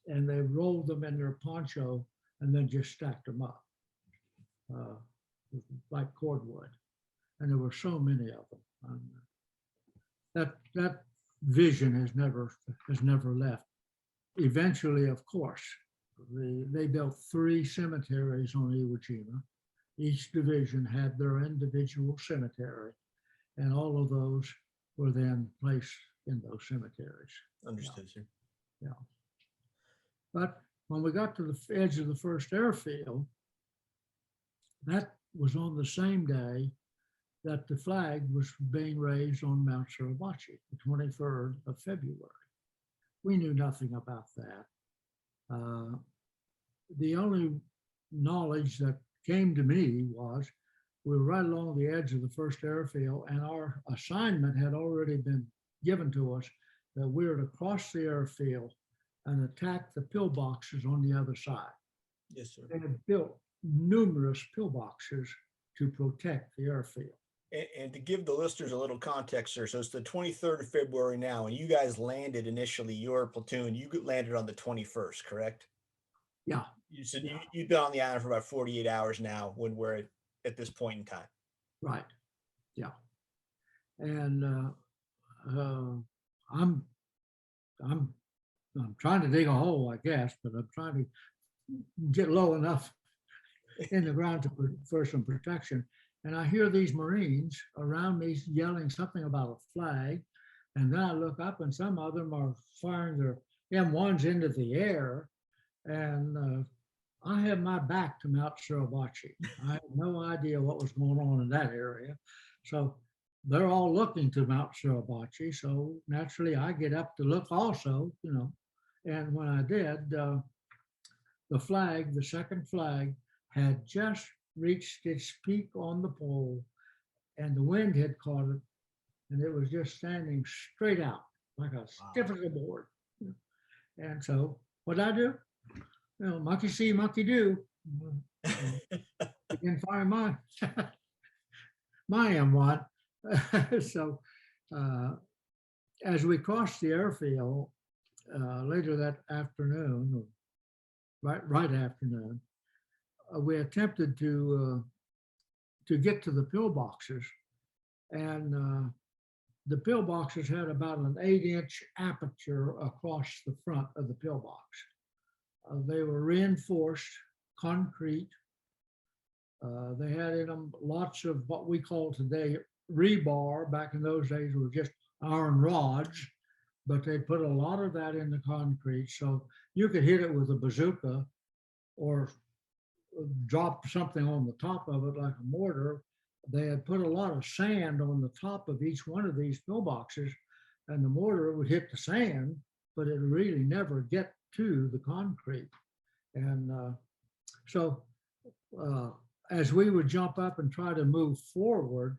and they rolled them in their poncho and then just stacked them up like cordwood. And there were so many of them. That vision has never left. Eventually, of course, they built 3 cemeteries on Iwo Jima. Each division had their individual cemetery, and all of those were then placed in those cemeteries.
Understood, sir.
Yeah. But when we got to the edge of the first airfield, that was on the same day that the flag was being raised on Mount Suribachi, the 23rd of February. We knew nothing about that. The only knowledge that came to me was we were right along the edge of the first airfield, and our assignment had already been given to us that we were to cross the airfield and attack the pillboxes on the other side.
Yes, sir.
They had built numerous pillboxes to protect the airfield.
And to give the listeners a little context, sir, so it's the 23rd of February now, and you guys landed initially, your platoon, you landed on the 21st, correct?
Yeah.
You said you've been on the island for about 48 hours now when we're at this point in time.
Right. Yeah. And I'm trying to dig a hole, I guess, but I'm trying to get low enough in the ground for some protection. And I hear these Marines around me yelling something about a flag. And then I look up and some of them are firing their M1s into the air. And I have my back to Mount Suribachi. I had no idea what was going on in that area. So they're all looking to Mount Suribachi. So naturally I get up to look also, you know. And when I did, the flag, the second flag, had just reached its peak on the pole, and the wind had caught it, and it was just standing straight out like a stiff as a board. And so what I do? You know, monkey see, monkey do. Begin firing my M1. So as we crossed the airfield later that afternoon, right afternoon, we attempted to get to the pillboxes, and the pillboxes had about an 8-inch aperture across the front of the pillbox. They were reinforced concrete. They had in them lots of what we call today rebar. Back in those days, were just iron rods, but they put a lot of that in the concrete, so you could hit it with a bazooka or drop something on the top of it like a mortar. They had put a lot of sand on the top of each one of these pillboxes, and the mortar would hit the sand but it really never get to the concrete. And so as we would jump up and try to move forward,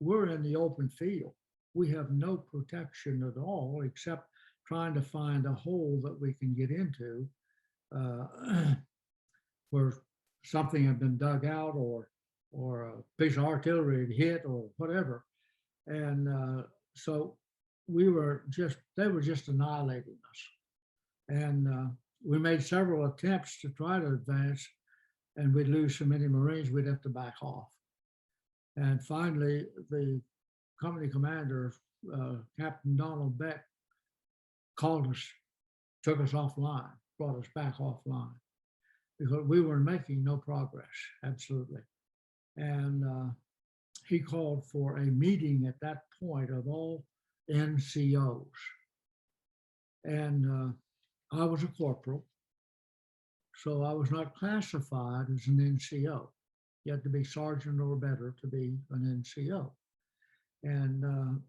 we're in the open field. We have no protection at all except trying to find a hole that we can get into where something had been dug out or a piece of artillery had hit or whatever. And so they were just annihilating us. And we made several attempts to try to advance, and we'd lose so many Marines, we'd have to back off. And finally, the company commander, Captain Donald Beck, called us, took us offline, brought us back offline, because we were making no progress, absolutely. And he called for a meeting at that point of all NCOs. And I was a corporal, so I was not classified as an NCO. You had to be sergeant or better to be an NCO. And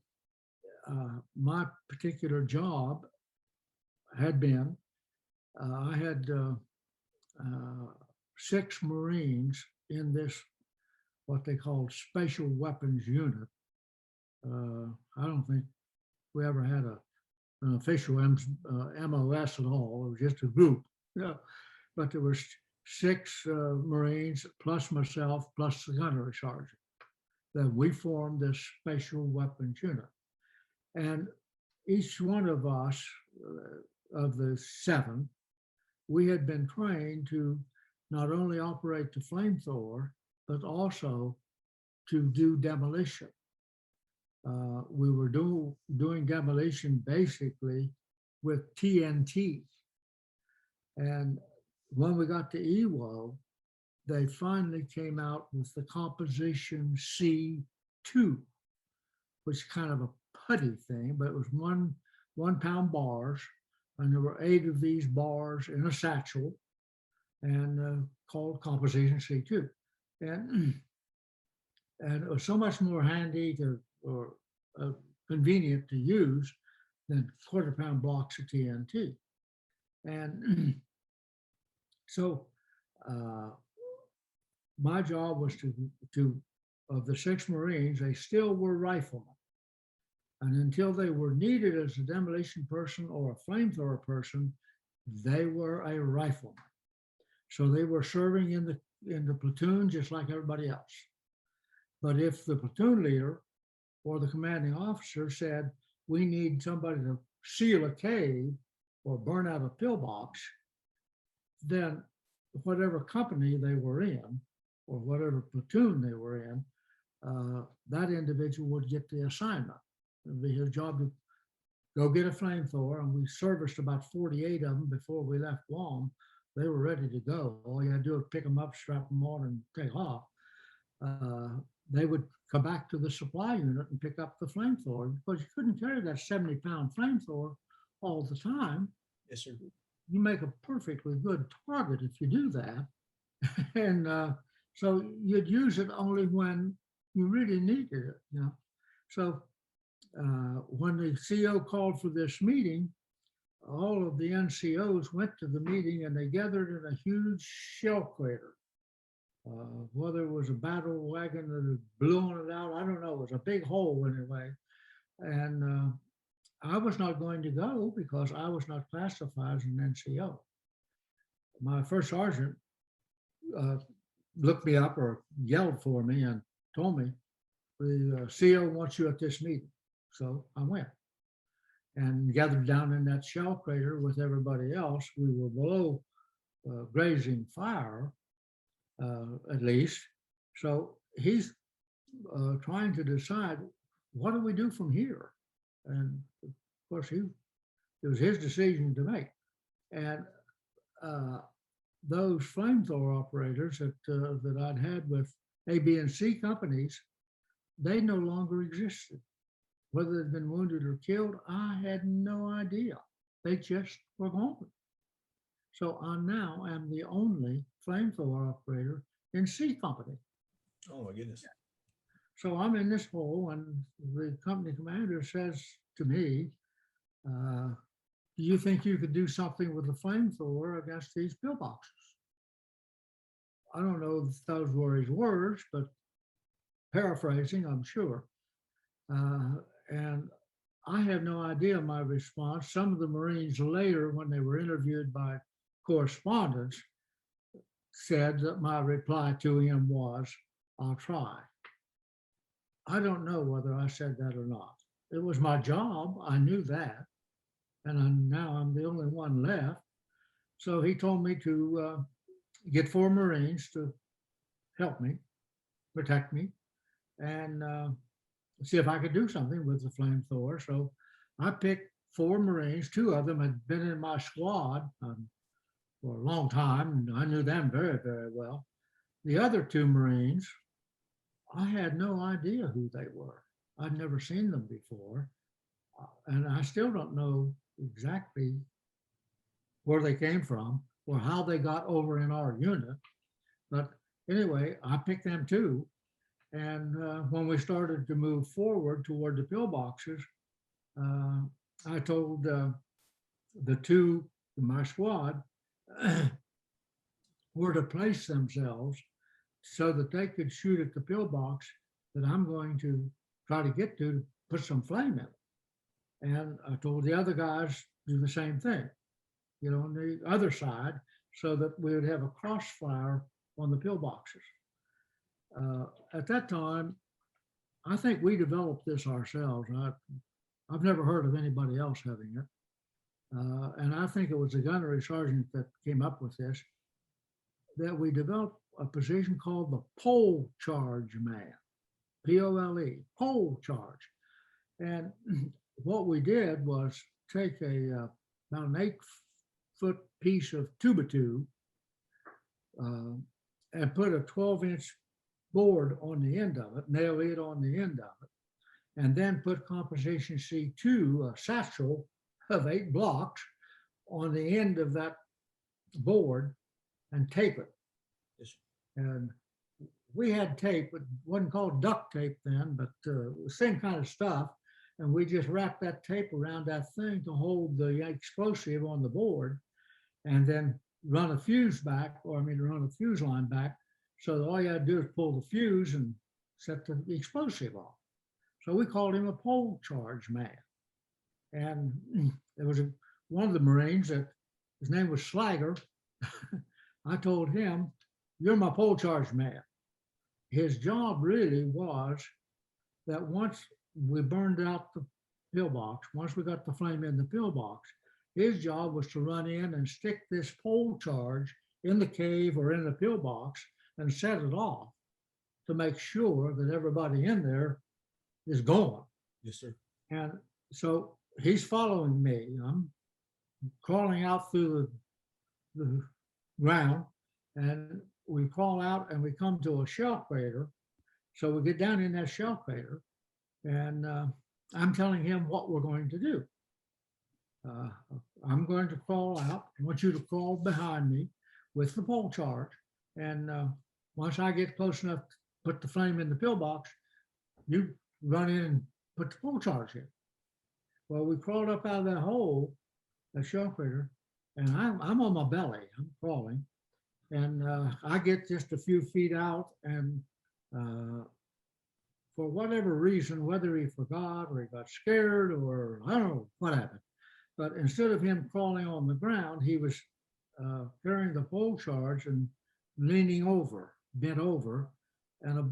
my particular job had been, I had 6 Marines in this, what they called Special Weapons Unit. I don't think we ever had an official MOS at all. It was just a group. Yeah. But there were 6 Marines plus myself plus the gunnery sergeant that we formed this Special Weapons Unit. And each one of us, of the 7, we had been trained to not only operate the flamethrower, but also to do demolition. We were doing demolition basically with TNT. And when we got to Iwo, they finally came out with the composition C2, which is kind of a putty thing, but it was 1 pound bars. And there were 8 of these bars in a satchel, and called composition C2. And it was so much more handy or convenient to use than 1/4 pound blocks of TNT. And so my job was to of the 6 Marines, they still were riflemen. And until they were needed as a demolition person or a flamethrower person, they were a rifleman. So they were serving in the platoon just like everybody else. But if the platoon leader or the commanding officer said, we need somebody to seal a cave or burn out a pillbox, then whatever company they were in or whatever platoon they were in, that individual would get the assignment. It would be his job to go get a flamethrower, and we serviced about 48 of them before we left Guam. They were ready to go. All you had to do was pick them up, strap them on, and take off. They would come back to the supply unit and pick up the flamethrower, because you couldn't carry that 70-pound flamethrower all the time.
Yes, sir.
You make a perfectly good target if you do that. And so you'd use it only when you really needed it, you know. So when the CO called for this meeting, all of the NCOs went to the meeting, and they gathered in a huge shell crater. Whether it was a battle wagon that had blown it out, I don't know. It was a big hole anyway. And I was not going to go because I was not classified as an NCO. My first sergeant looked me up or yelled for me and told me, the CO wants you at this meeting. So I went and gathered down in that shell crater with everybody else. We were below grazing fire, at least. So he's trying to decide, what do we do from here? And of course, it was his decision to make. And those flamethrower operators that I'd had with A, B, and C companies, they no longer existed. Whether they'd been wounded or killed, I had no idea. They just were gone. So I now am the only flamethrower operator in C company.
Oh my goodness.
So I'm in this hole, and the company commander says to me, do you think you could do something with the flamethrower against these pillboxes? I don't know if those were his words, but paraphrasing, I'm sure. And I have no idea my response. Some of the Marines later, when they were interviewed by correspondents, said that my reply to him was, "I'll try." I don't know whether I said that or not. It was my job. I knew that. And now I'm the only one left. So he told me to get 4 Marines to help me, protect me, and see if I could do something with the flamethrower. So I picked 4 Marines. 2 of them had been in my squad for a long time, and I knew them very, very well. The other 2 Marines, I had no idea who they were. I'd never seen them before. And I still don't know exactly where they came from or how they got over in our unit. But anyway, I picked them too. And when we started to move forward toward the pillboxes, I told the 2 in my squad were to place themselves so that they could shoot at the pillbox that I'm going to try to get to put some flame in it. And I told the other guys do the same thing, on the other side, so that we would have a crossfire on the pillboxes. At that time, I think we developed this ourselves. I've never heard of anybody else having it. And I think it was the gunnery sergeant that came up with this, that we developed a position called the pole charge man, P-O-L-E, pole charge. And what we did was take about an 8-foot piece of 2x2 and put a 12-inch board on the end of it, nail it on the end of it, and then put composition C2, a satchel of 8 blocks on the end of that board and tape it.
Yes.
And we had tape, it wasn't called duct tape then, but the same kind of stuff. And we just wrapped that tape around that thing to hold the explosive on the board and then run a fuse back, run a fuse line back. So that all you had to do is pull the fuse and set the explosive off. So we called him a pole charge man. And there was one of the Marines that his name was Slager. I told him, "You're my pole charge man." His job really was that once we burned out the pillbox, once we got the flame in the pillbox, his job was to run in and stick this pole charge in the cave or in the pillbox and set it off to make sure that everybody in there is going.
Yes, sir.
And so he's following me. I'm crawling out through the ground, and we crawl out and we come to a shell crater. So we get down in that shell crater, and I'm telling him what we're going to do. I'm going to crawl out. I want you to crawl behind me with the pole charge. And once I get close enough to put the flame in the pillbox, you run in and put the pole charge in. Well, we crawled up out of that hole, that shell crater, and I'm on my belly. I'm crawling. And I get just a few feet out, and for whatever reason, whether he forgot or he got scared or I don't know what happened, but instead of him crawling on the ground, he was carrying the pole charge and leaning over, bent over, and a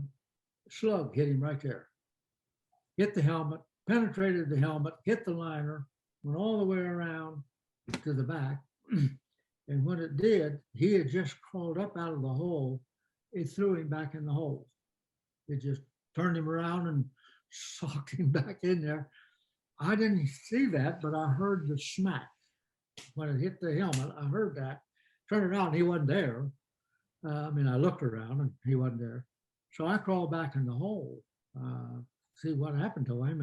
slug hit him right there. Hit the helmet, penetrated the helmet, hit the liner, went all the way around to the back. And when it did, he had just crawled up out of the hole. It threw him back in the hole. It just turned him around and socked him back in there. I didn't see that, but I heard the smack. When it hit the helmet, I heard that. Turned around, he wasn't there. I looked around and he wasn't there. So I crawled back in the hole, see what happened to him.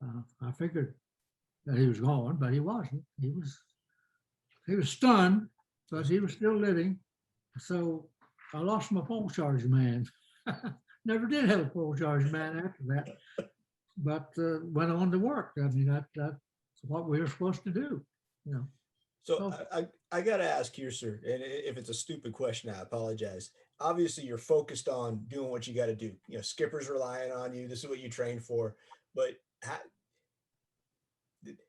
And I figured that he was gone, but he wasn't. He was stunned, but he was still living. So I lost my pole charge man. Never did have a pole charge man after that, but went on to work. That's what we were supposed to do. you know.
So
So
I got to ask here, sir, and if it's a stupid question, I apologize. Obviously, you're focused on doing what you got to do. You know, skipper's relying on you. This is what you trained for. But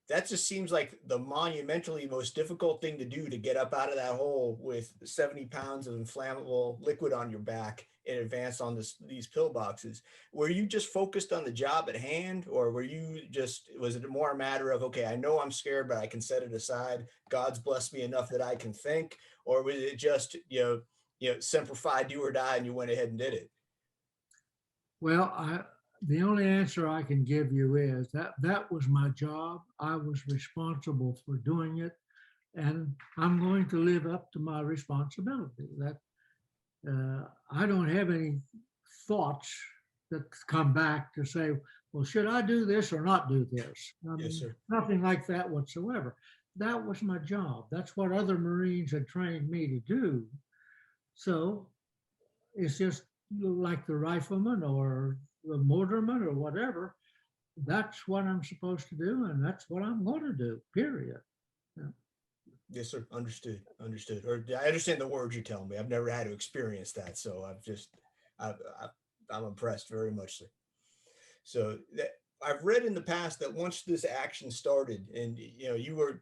that just seems like the monumentally most difficult thing to do, to get up out of that hole with 70 pounds of inflammable liquid on your back and advance on these pillboxes. Were you just focused on the job at hand, or was it more a matter of, okay, I know I'm scared, but I can set it aside. God's blessed me enough that I can think, or was it just, semper fi, do or die, and you went ahead and did it?
well, the only answer I can give you is that was my job. I was responsible for doing it, and I'm going to live up to my responsibility. That I don't have any thoughts that come back to say, well, should I do this or not do this?
Yes, sir.
Nothing like that whatsoever. That was my job. That's what other Marines had trained me to do. So it's just like the rifleman or the motorman or whatever. That's what I'm supposed to do, and that's what I'm going to do, period. Yeah.
Yes, sir. Understood. Understood. Or I understand the words you tell me. I've never had to experience that, so I'm impressed very much, sir. So I've read in the past that once this action started, and you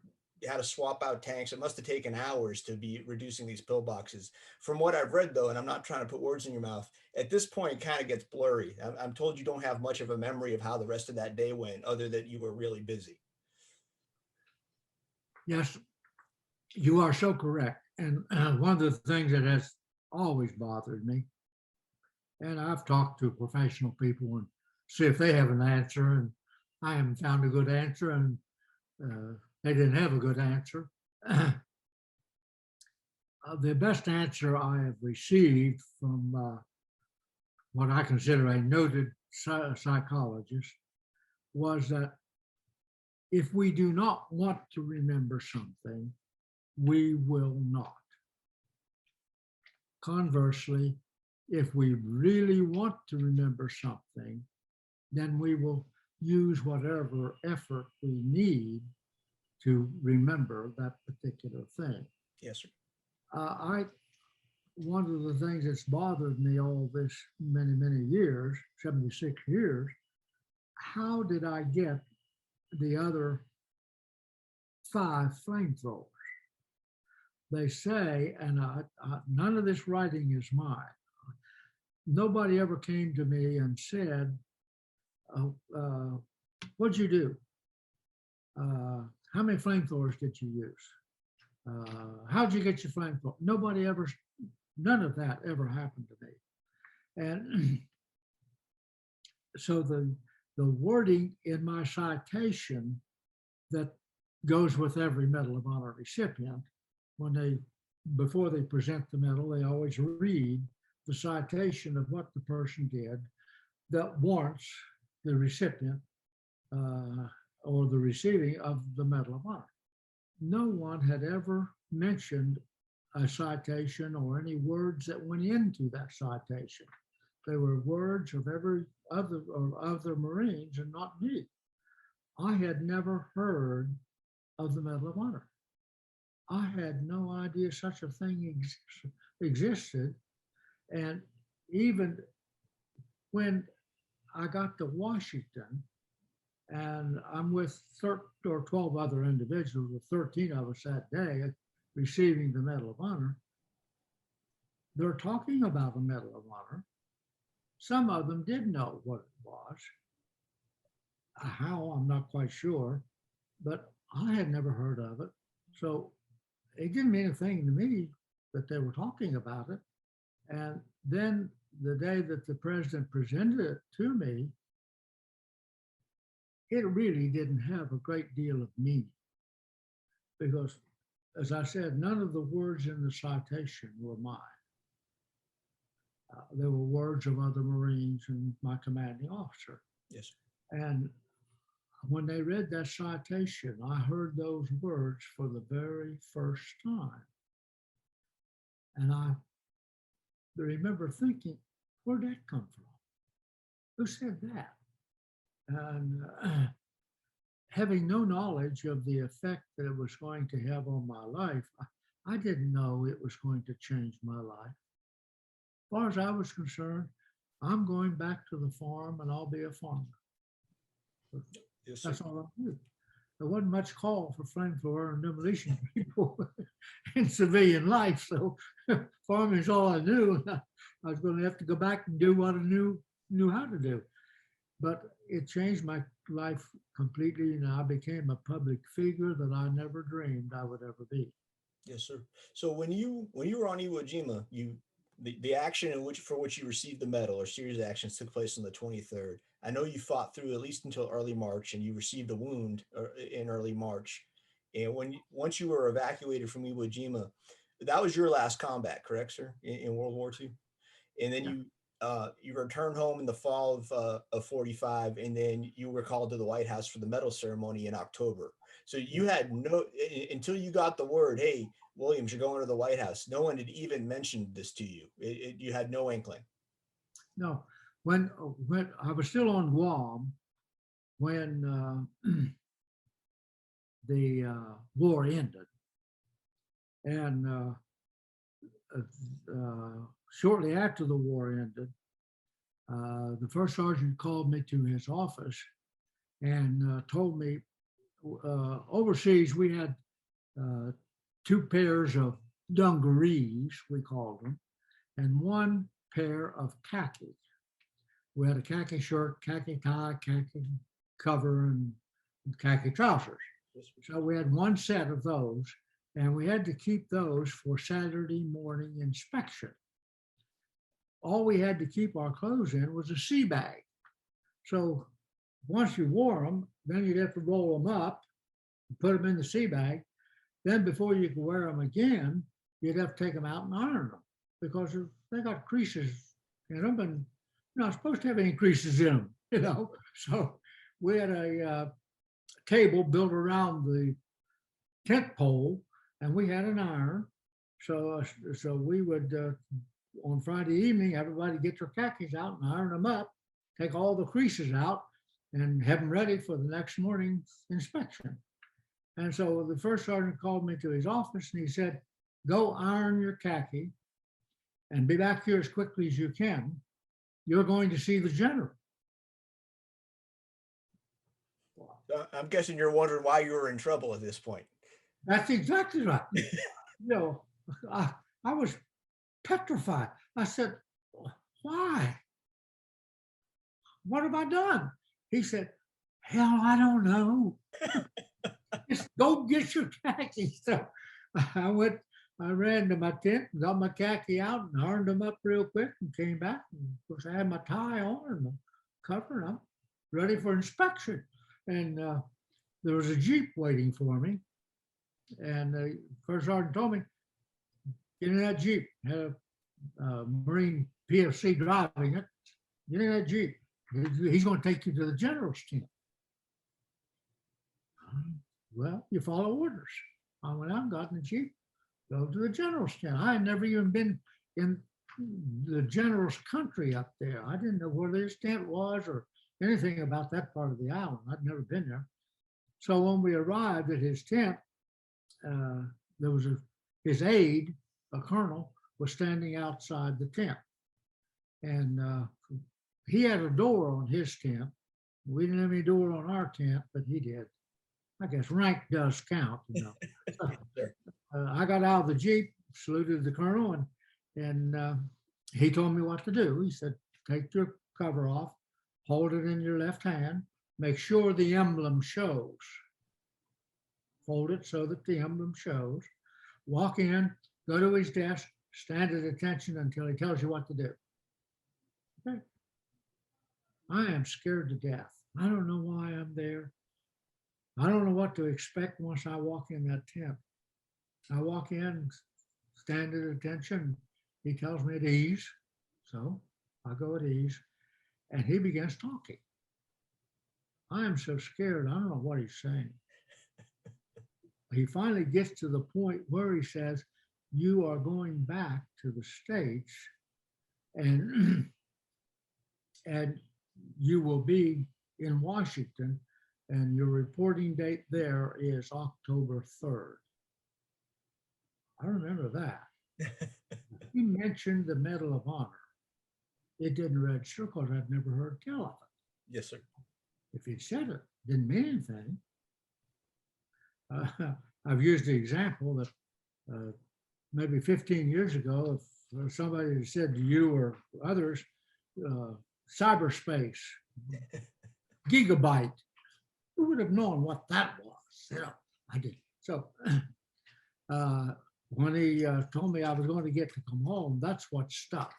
had to swap out tanks, it must have taken hours to be reducing these pillboxes. From what I've read, though, and I'm not trying to put words in your mouth, at this point, it kind of gets blurry. I'm told you don't have much of a memory of how the rest of that day went, other than you were really busy.
Yes, you are so correct. And one of the things that has always bothered me, and I've talked to professional people and see if they have an answer, and I haven't found a good answer, and they didn't have a good answer. The best answer I have received from what I consider a noted psychologist was that if we do not want to remember something, we will not. Conversely, if we really want to remember something, then we will use whatever effort we need to remember that particular thing.
Yes, sir.
One of the things that's bothered me all this many years, 76 years, how did I get the other 5 flamethrowers? They say, and none of this writing is mine. Nobody ever came to me and said, what'd you do? How many flamethrowers did you use? How'd you get your flamethrower? None of that ever happened to me. And so the wording in my citation that goes with every Medal of Honor recipient, before they present the medal, they always read the citation of what the person did that warrants the recipient or the receiving of the Medal of Honor. No one had ever mentioned a citation or any words that went into that citation. They were words of every other Marines and not me. I had never heard of the Medal of Honor. I had no idea such a thing existed. And even when I got to Washington, and I'm with 13 or 12 other individuals, with 13 of us that day receiving the Medal of Honor, they're talking about a Medal of Honor. Some of them did know what it was. How, I'm not quite sure, but I had never heard of it. So it didn't mean a thing to me that they were talking about it. And then the day that the president presented it to me, it really didn't have a great deal of meaning because, as I said, none of the words in the citation were mine. They were words of other Marines and my commanding officer.
Yes.
And when they read that citation, I heard those words for the very first time. And I remember thinking, where'd that come from? Who said that? having no knowledge of the effect that it was going to have on my life, I didn't know it was going to change my life. As far as I was concerned, I'm going back to the farm and I'll be a farmer.
Yes, sir.
That's all I knew. There wasn't much call for flamethrower and demolition people in civilian life, so farming is all I knew. I was going to have to go back and do what I knew how to do. But it changed my life completely, and I became a public figure that I never dreamed I would ever be.
Yes, sir. So when you were on Iwo Jima, the action for which you received the medal or series of actions took place on the 23rd. I know you fought through at least until early March, and you received a wound in early March. And once you were evacuated from Iwo Jima, that was your last combat, correct, sir, in World War II? And then you returned home in the fall of 45, and then you were called to the White House for the medal ceremony in October. So you had until you got the word, hey, Williams, you're going to the White House. No one had even mentioned this to you. You had no inkling.
No, when I was still on Guam, when the war ended, and shortly after the war ended, the first sergeant called me to his office and told me overseas we had 2 pairs of dungarees, we called them, and 1 pair of khaki. We had a khaki shirt, khaki tie, khaki cover, and khaki trousers. So we had 1 set of those, and we had to keep those for Saturday morning inspection. All we had to keep our clothes in was a sea bag. So once you wore them, then you'd have to roll them up, put them in the sea bag. Then before you could wear them again, you'd have to take them out and iron them because they got creases in them, and you're not supposed to have any creases in them, So we had a table built around the tent pole, and we had an iron. So we would, on Friday evening, everybody get their khakis out and iron them up, take all the creases out, and have them ready for the next morning's inspection. And so the first sergeant called me to his office and he said, go iron your khaki and be back here as quickly as you can. You're going to see the general.
I'm guessing you're wondering why you were in trouble at this point.
That's exactly right. I was petrified. I said, why? What have I done? He said, hell, I don't know. Just go get your khaki. So I ran to my tent, got my khaki out and ironed them up real quick and came back. And of course, I had my tie on and my cover, and I'm ready for inspection. And there was a Jeep waiting for me. And the first sergeant told me, get in that Jeep. Had a Marine PFC driving it. Get in that Jeep. He's going to take you to the general's tent. Well, you follow orders. I went out and got in the Jeep, go to the general's tent. I had never even been in the general's country up there. I didn't know where his tent was or anything about that part of the island. I'd never been there. So when we arrived at his tent, there was his aide, a colonel, was standing outside the tent. And he had a door on his tent. We didn't have any door on our tent, but he did. I guess rank does count, I got out of the Jeep, saluted the colonel, and he told me what to do. He said, take your cover off, hold it in your left hand, make sure the emblem shows. Fold it so that the emblem shows. Walk in, go to his desk, stand at attention until he tells you what to do. Okay. I am scared to death. I don't know why I'm there. I don't know what to expect once I walk in that tent. I walk in, stand at attention. He tells me at ease. So I go at ease and he begins talking. I am so scared. I don't know what he's saying. He finally gets to the point where he says, you are going back to the States and you will be in Washington and your reporting date there is October 3rd. I remember that. He mentioned the Medal of Honor. It didn't register because I'd never heard tell of it.
Yes, sir.
If he'd said it, didn't mean anything. I've used the example that maybe 15 years ago, if somebody had said to you or others, cyberspace, gigabyte, who would have known what that was? You know, I didn't. So when he told me I was going to get to come home, that's what stuck.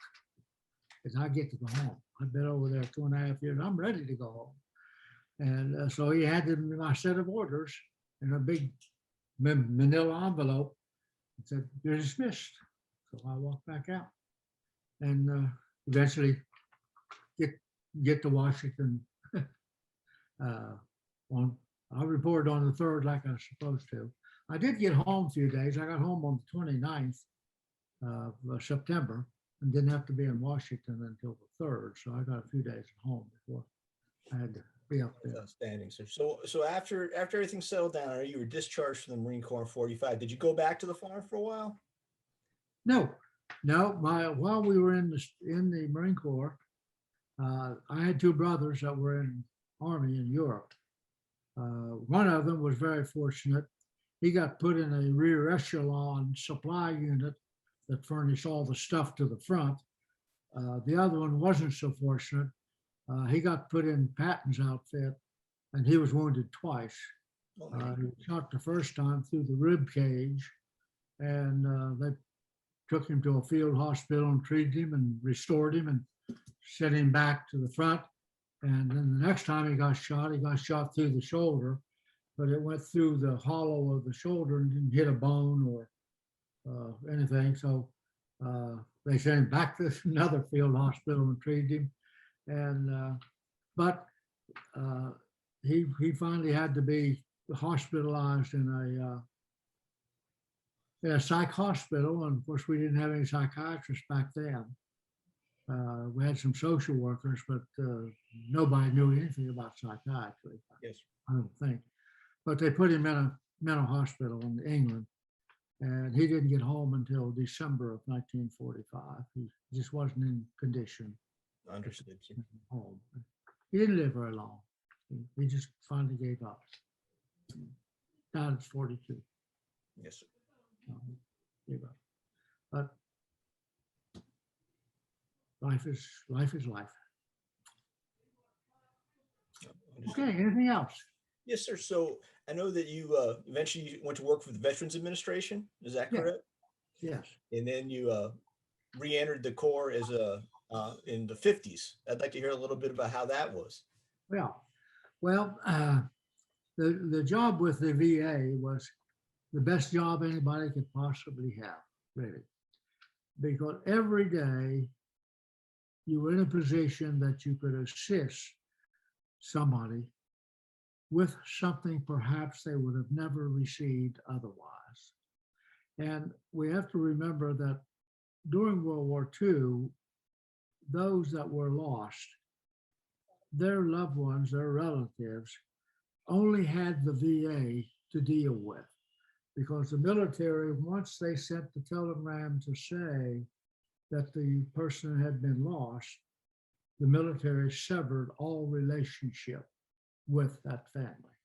Is I get to go home. I've been over there 2.5 years. I'm ready to go home. And so he had my set of orders in a big manila envelope and said, "You're dismissed." So I walked back out and eventually get to Washington. I reported on the 3rd like I was supposed to. I did get home a few days. I got home on the 29th of September and didn't have to be in Washington until the 3rd. So I got a few days at home before I had to be up there.
Outstanding, sir. So after everything settled down, you were discharged from the Marine Corps in 45. Did you go back to the farm for a while?
No. While we were in the Marine Corps, I had 2 brothers that were in Army in Europe. One of them was very fortunate. He got put in a rear echelon supply unit that furnished all the stuff to the front. The other one wasn't so fortunate. He got put in Patton's outfit, and he was wounded twice. He was shot the first time through the rib cage, and they took him to a field hospital and treated him and restored him and sent him back to the front. And then the next time he got shot through the shoulder, but it went through the hollow of the shoulder and didn't hit a bone or anything. So they sent him back to another field hospital and treated him. And but he finally had to be hospitalized in a psych hospital, and of course we didn't have any psychiatrists back then. We had some social workers, but nobody knew anything about psychiatry.
Yes.
I don't think. But they put him in a mental hospital in England, and he didn't get home until December of 1945. He just wasn't in condition.
Understood.
Home. He didn't live very long. He just finally gave up. Died at 42.
Yes, sir.
Gave up. But life is life. Okay, anything else?
Yes, sir. So I know that you eventually went to work for the Veterans Administration. Is that correct?
Yes.
And then you re-entered the Corps as in the 50s. I'd like to hear a little bit about how that was.
Well, the job with the VA was the best job anybody could possibly have, really, because every day you were in a position that you could assist somebody with something perhaps they would have never received otherwise. And we have to remember that during World War II, those that were lost, their loved ones, their relatives, only had the VA to deal with, because the military, once they sent the telegram to say that the person had been lost, the military severed all relationship with that family.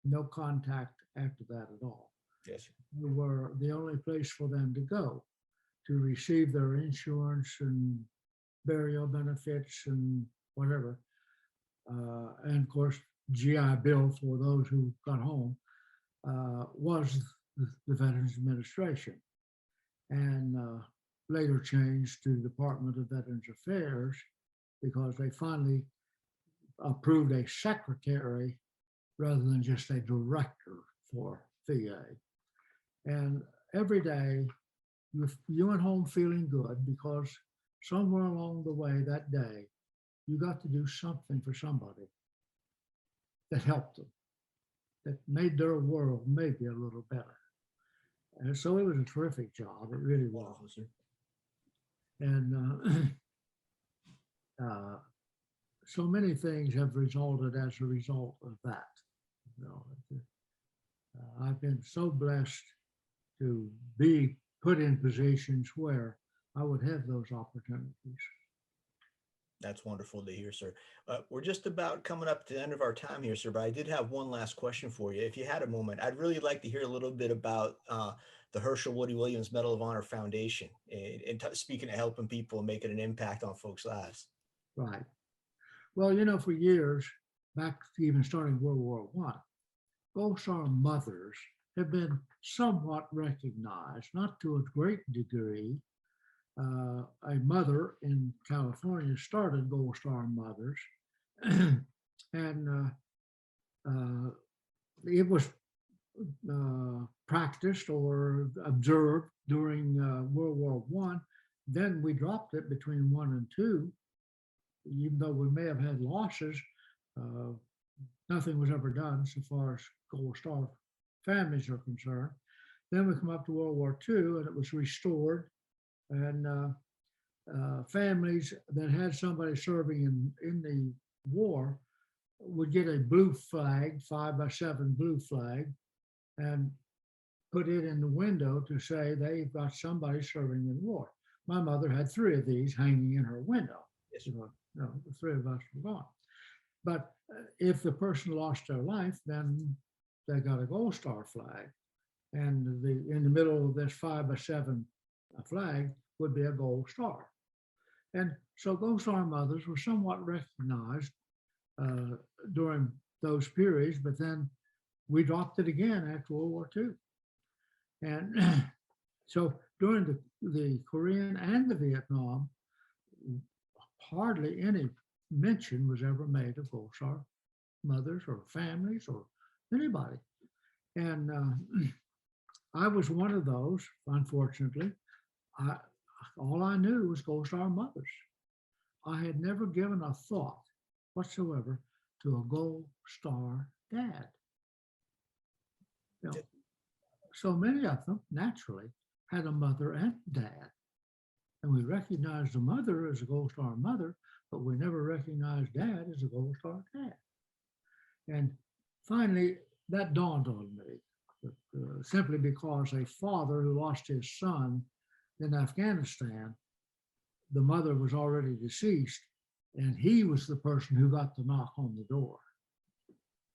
No contact after that at all.
Yes.
We were the only place for them to go to receive their insurance and burial benefits and whatever. And of course, GI Bill for those who got home was the Veterans Administration, and later changed to the Department of Veterans Affairs, because they finally approved a secretary rather than just a director for VA. And every day you went home feeling good, because somewhere along the way that day, you got to do something for somebody that helped them, that made their world maybe a little better. And so it was a terrific job. It really was. And so many things have resulted as a result of that. You know, I've been so blessed to be put in positions where I would have those opportunities.
That's wonderful to hear, sir. We're just about coming up to the end of our time here, sir, but I did have one last question for you. If you had a moment, I'd really like to hear a little bit about the Herschel Woody Williams Medal of Honor Foundation and speaking of helping people and making an impact on folks' lives.
Right. Well, you know, for years, back to even starting World War I, Gold Star mothers have been somewhat recognized, not to a great degree. A mother in California started Gold Star Mothers, and it was practiced or observed during World War I. Then we dropped it between 1 and 2. Even though we may have had losses, nothing was ever done so far as Gold Star families are concerned. Then we come up to World War II, and it was restored. And families that had somebody serving in the war would get a blue flag, 5x7 blue flag, and put it in the window to say they've got somebody serving in the war. My mother had 3 of these hanging in her window.
Yes.
You know, the 3 of us were gone. But if the person lost their life, then they got a Gold Star flag. And in the middle of this 5x7 flag would be a Gold Star. And so Gold Star mothers were somewhat recognized during those periods, but then we dropped it again after World War II. And so during the Korean and the Vietnam, hardly any mention was ever made of Gold Star mothers or families or anybody. And I was one of those, unfortunately. All I knew was Gold Star mothers. I had never given a thought whatsoever to a Gold Star dad. You know, so many of them naturally had a mother and dad. And we recognized the mother as a Gold Star mother, but we never recognized dad as a Gold Star dad. And finally, that dawned on me, simply because a father who lost his son in Afghanistan, the mother was already deceased, and he was the person who got the knock on the door.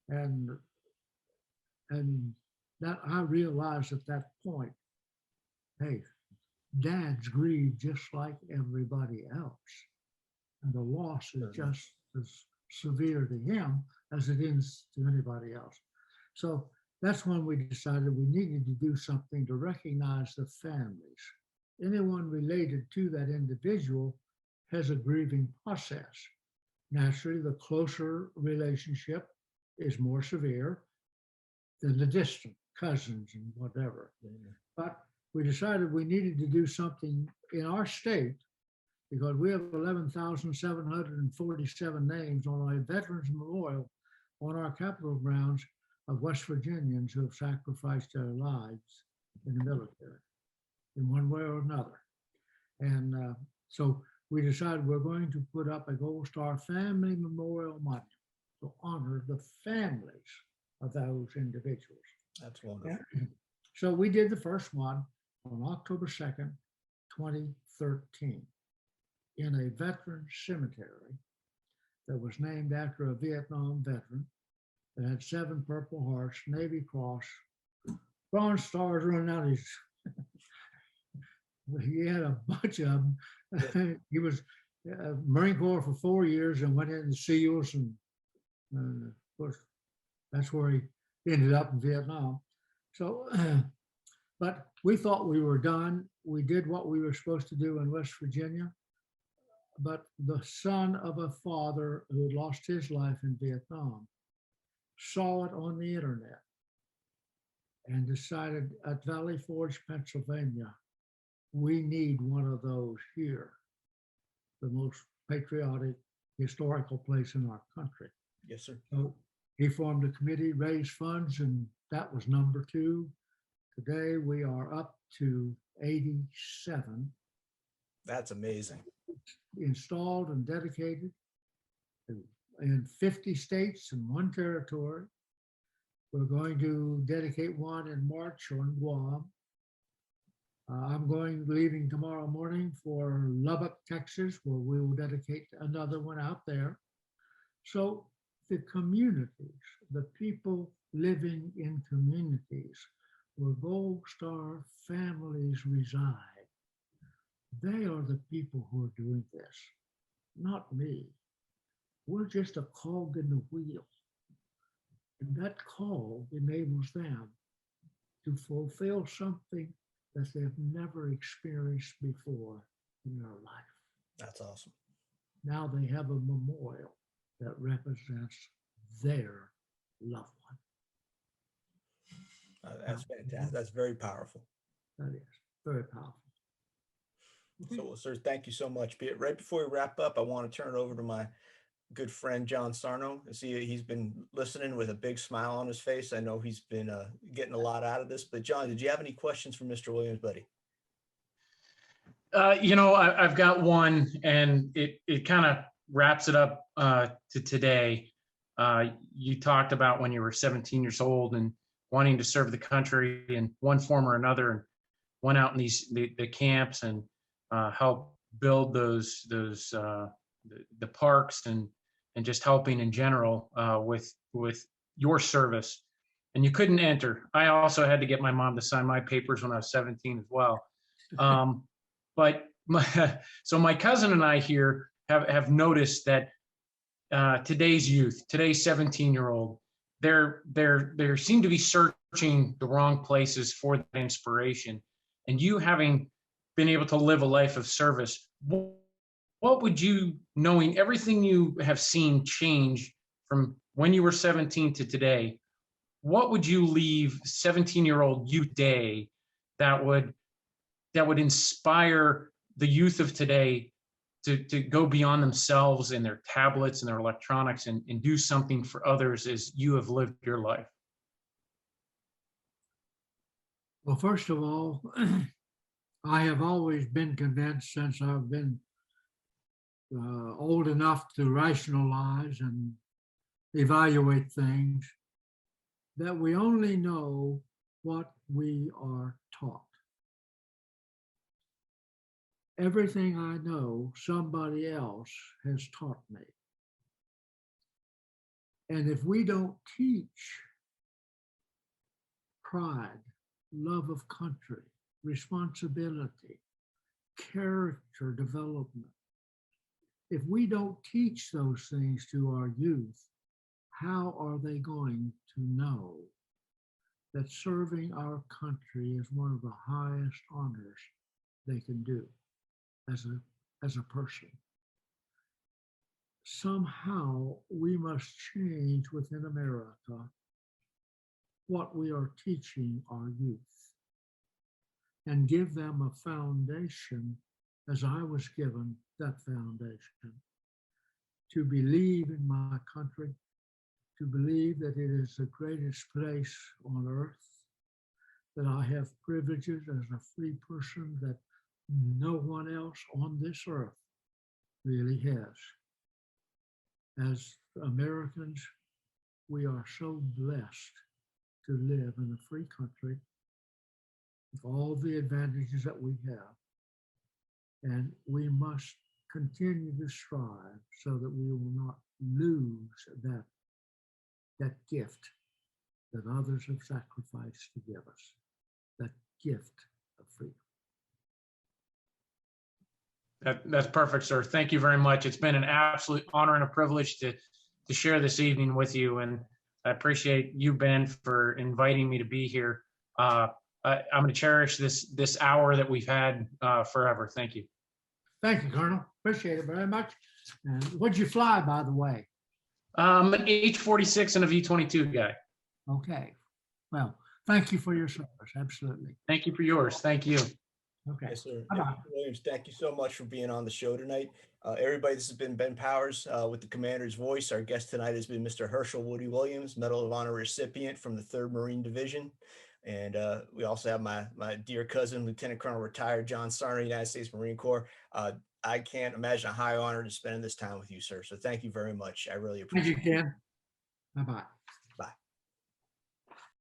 And that I realized at that point, hey, dads grieve just like everybody else. And the loss is just as severe to him as it is to anybody else. So that's when we decided we needed to do something to recognize the families. Anyone related to that individual has a grieving process. Naturally, the closer relationship is more severe than the distant cousins and whatever. But we decided we needed to do something in our state because we have 11,747 names on a Veterans Memorial on our Capitol grounds of West Virginians who have sacrificed their lives in the military in one way or another. And so we decided we're going to put up a Gold Star Family Memorial Monument to honor the families of those individuals.
That's wonderful.
So we did the first one on October 2nd, 2013 in a veteran cemetery that was named after a Vietnam veteran that had 7 Purple Hearts, Navy Cross, Bronze Stars running out his. He had a bunch of them. He was Marine Corps for 4 years and went into SEALs, and of course, that's where he ended up in Vietnam. So, but we thought we were done. We did what we were supposed to do in West Virginia, but the son of a father who had lost his life in Vietnam saw it on the internet and decided at Valley Forge, Pennsylvania, we need one of those here, the most patriotic, historical place in our country.
Yes, sir.
So he formed a committee, raised funds, and that was number 2. Today we are up to 87.
That's amazing.
Installed and dedicated. in 50 states and 1 territory. We're going to dedicate one in March on Guam. I'm leaving tomorrow morning for Lubbock, Texas, where we will dedicate another one out there. So the communities, the people living in communities where Gold Star families reside, they are the people who are doing this, not me. We're just a cog in the wheel. And that cog enables them to fulfill something that they've never experienced before in their life.
That's awesome.
Now they have a memorial that represents their loved one.
That's fantastic. That's very powerful.
That is very powerful.
So, sir, thank you so much. Right before we wrap up, I want to turn it over to my good friend, John Sarno. I see he's been listening with a big smile on his face. I know he's been getting a lot out of this, but John, did you have any questions for Mr. Williams, buddy?
I've got one, and it kind of wraps it up to today. You talked about when you were 17 years old and wanting to serve the country in one form or another, and went out in the camps and help build the parks and just helping in general with your service. And you couldn't enter. I also had to get my mom to sign my papers when I was 17 as well. But so my cousin and I here have noticed that today's youth, today's 17-year-old, they seem to be searching the wrong places for that inspiration. And you, having been able to live a life of service, what would you, knowing everything you have seen change from when you were 17 to today, what would you leave 17-year-old you today that would inspire the youth of today to go beyond themselves and their tablets and their electronics and do something for others as you have lived your life?
Well, first of all, I have always been convinced since I've been old enough to rationalize and evaluate things that we only know what we are taught. Everything I know, somebody else has taught me. And if we don't teach pride, love of country, responsibility, character development, if we don't teach those things to our youth, how are they going to know that serving our country is one of the highest honors they can do as a person? Somehow we must change within America what we are teaching our youth and give them a foundation, as I was given that foundation, to believe in my country, to believe that it is the greatest place on earth, that I have privileges as a free person that no one else on this earth really has. As Americans, we are so blessed to live in a free country with all the advantages that we have. And we must continue to strive so that we will not lose that gift that others have sacrificed to give us, that gift of freedom.
That's perfect, sir. Thank you very much. It's been an absolute honor and a privilege to share this evening with you. And I appreciate you, Ben, for inviting me to be here. I'm going to cherish this hour that we've had forever. Thank you.
Thank you, Colonel. Appreciate it very much. And what'd you fly, by the way?
An H-46 and a V-22 guy.
Okay. Well, thank you for your service. Absolutely.
Thank you for yours. Thank you.
Okay.
Yes, sir.
Bye-bye.
Mr. Williams, thank you so much for being on the show tonight. Everybody, this has been Ben Powers with the Commander's Voice. Our guest tonight has been Mr. Herschel Woody Williams, Medal of Honor recipient from the 3rd Marine Division. And we also have my dear cousin, Lieutenant Colonel retired John Sarno, United States Marine Corps. I can't imagine a high honor to spending this time with you, sir. So thank you very much. I really
Thank you,
appreciate it.
Ken. Bye-bye.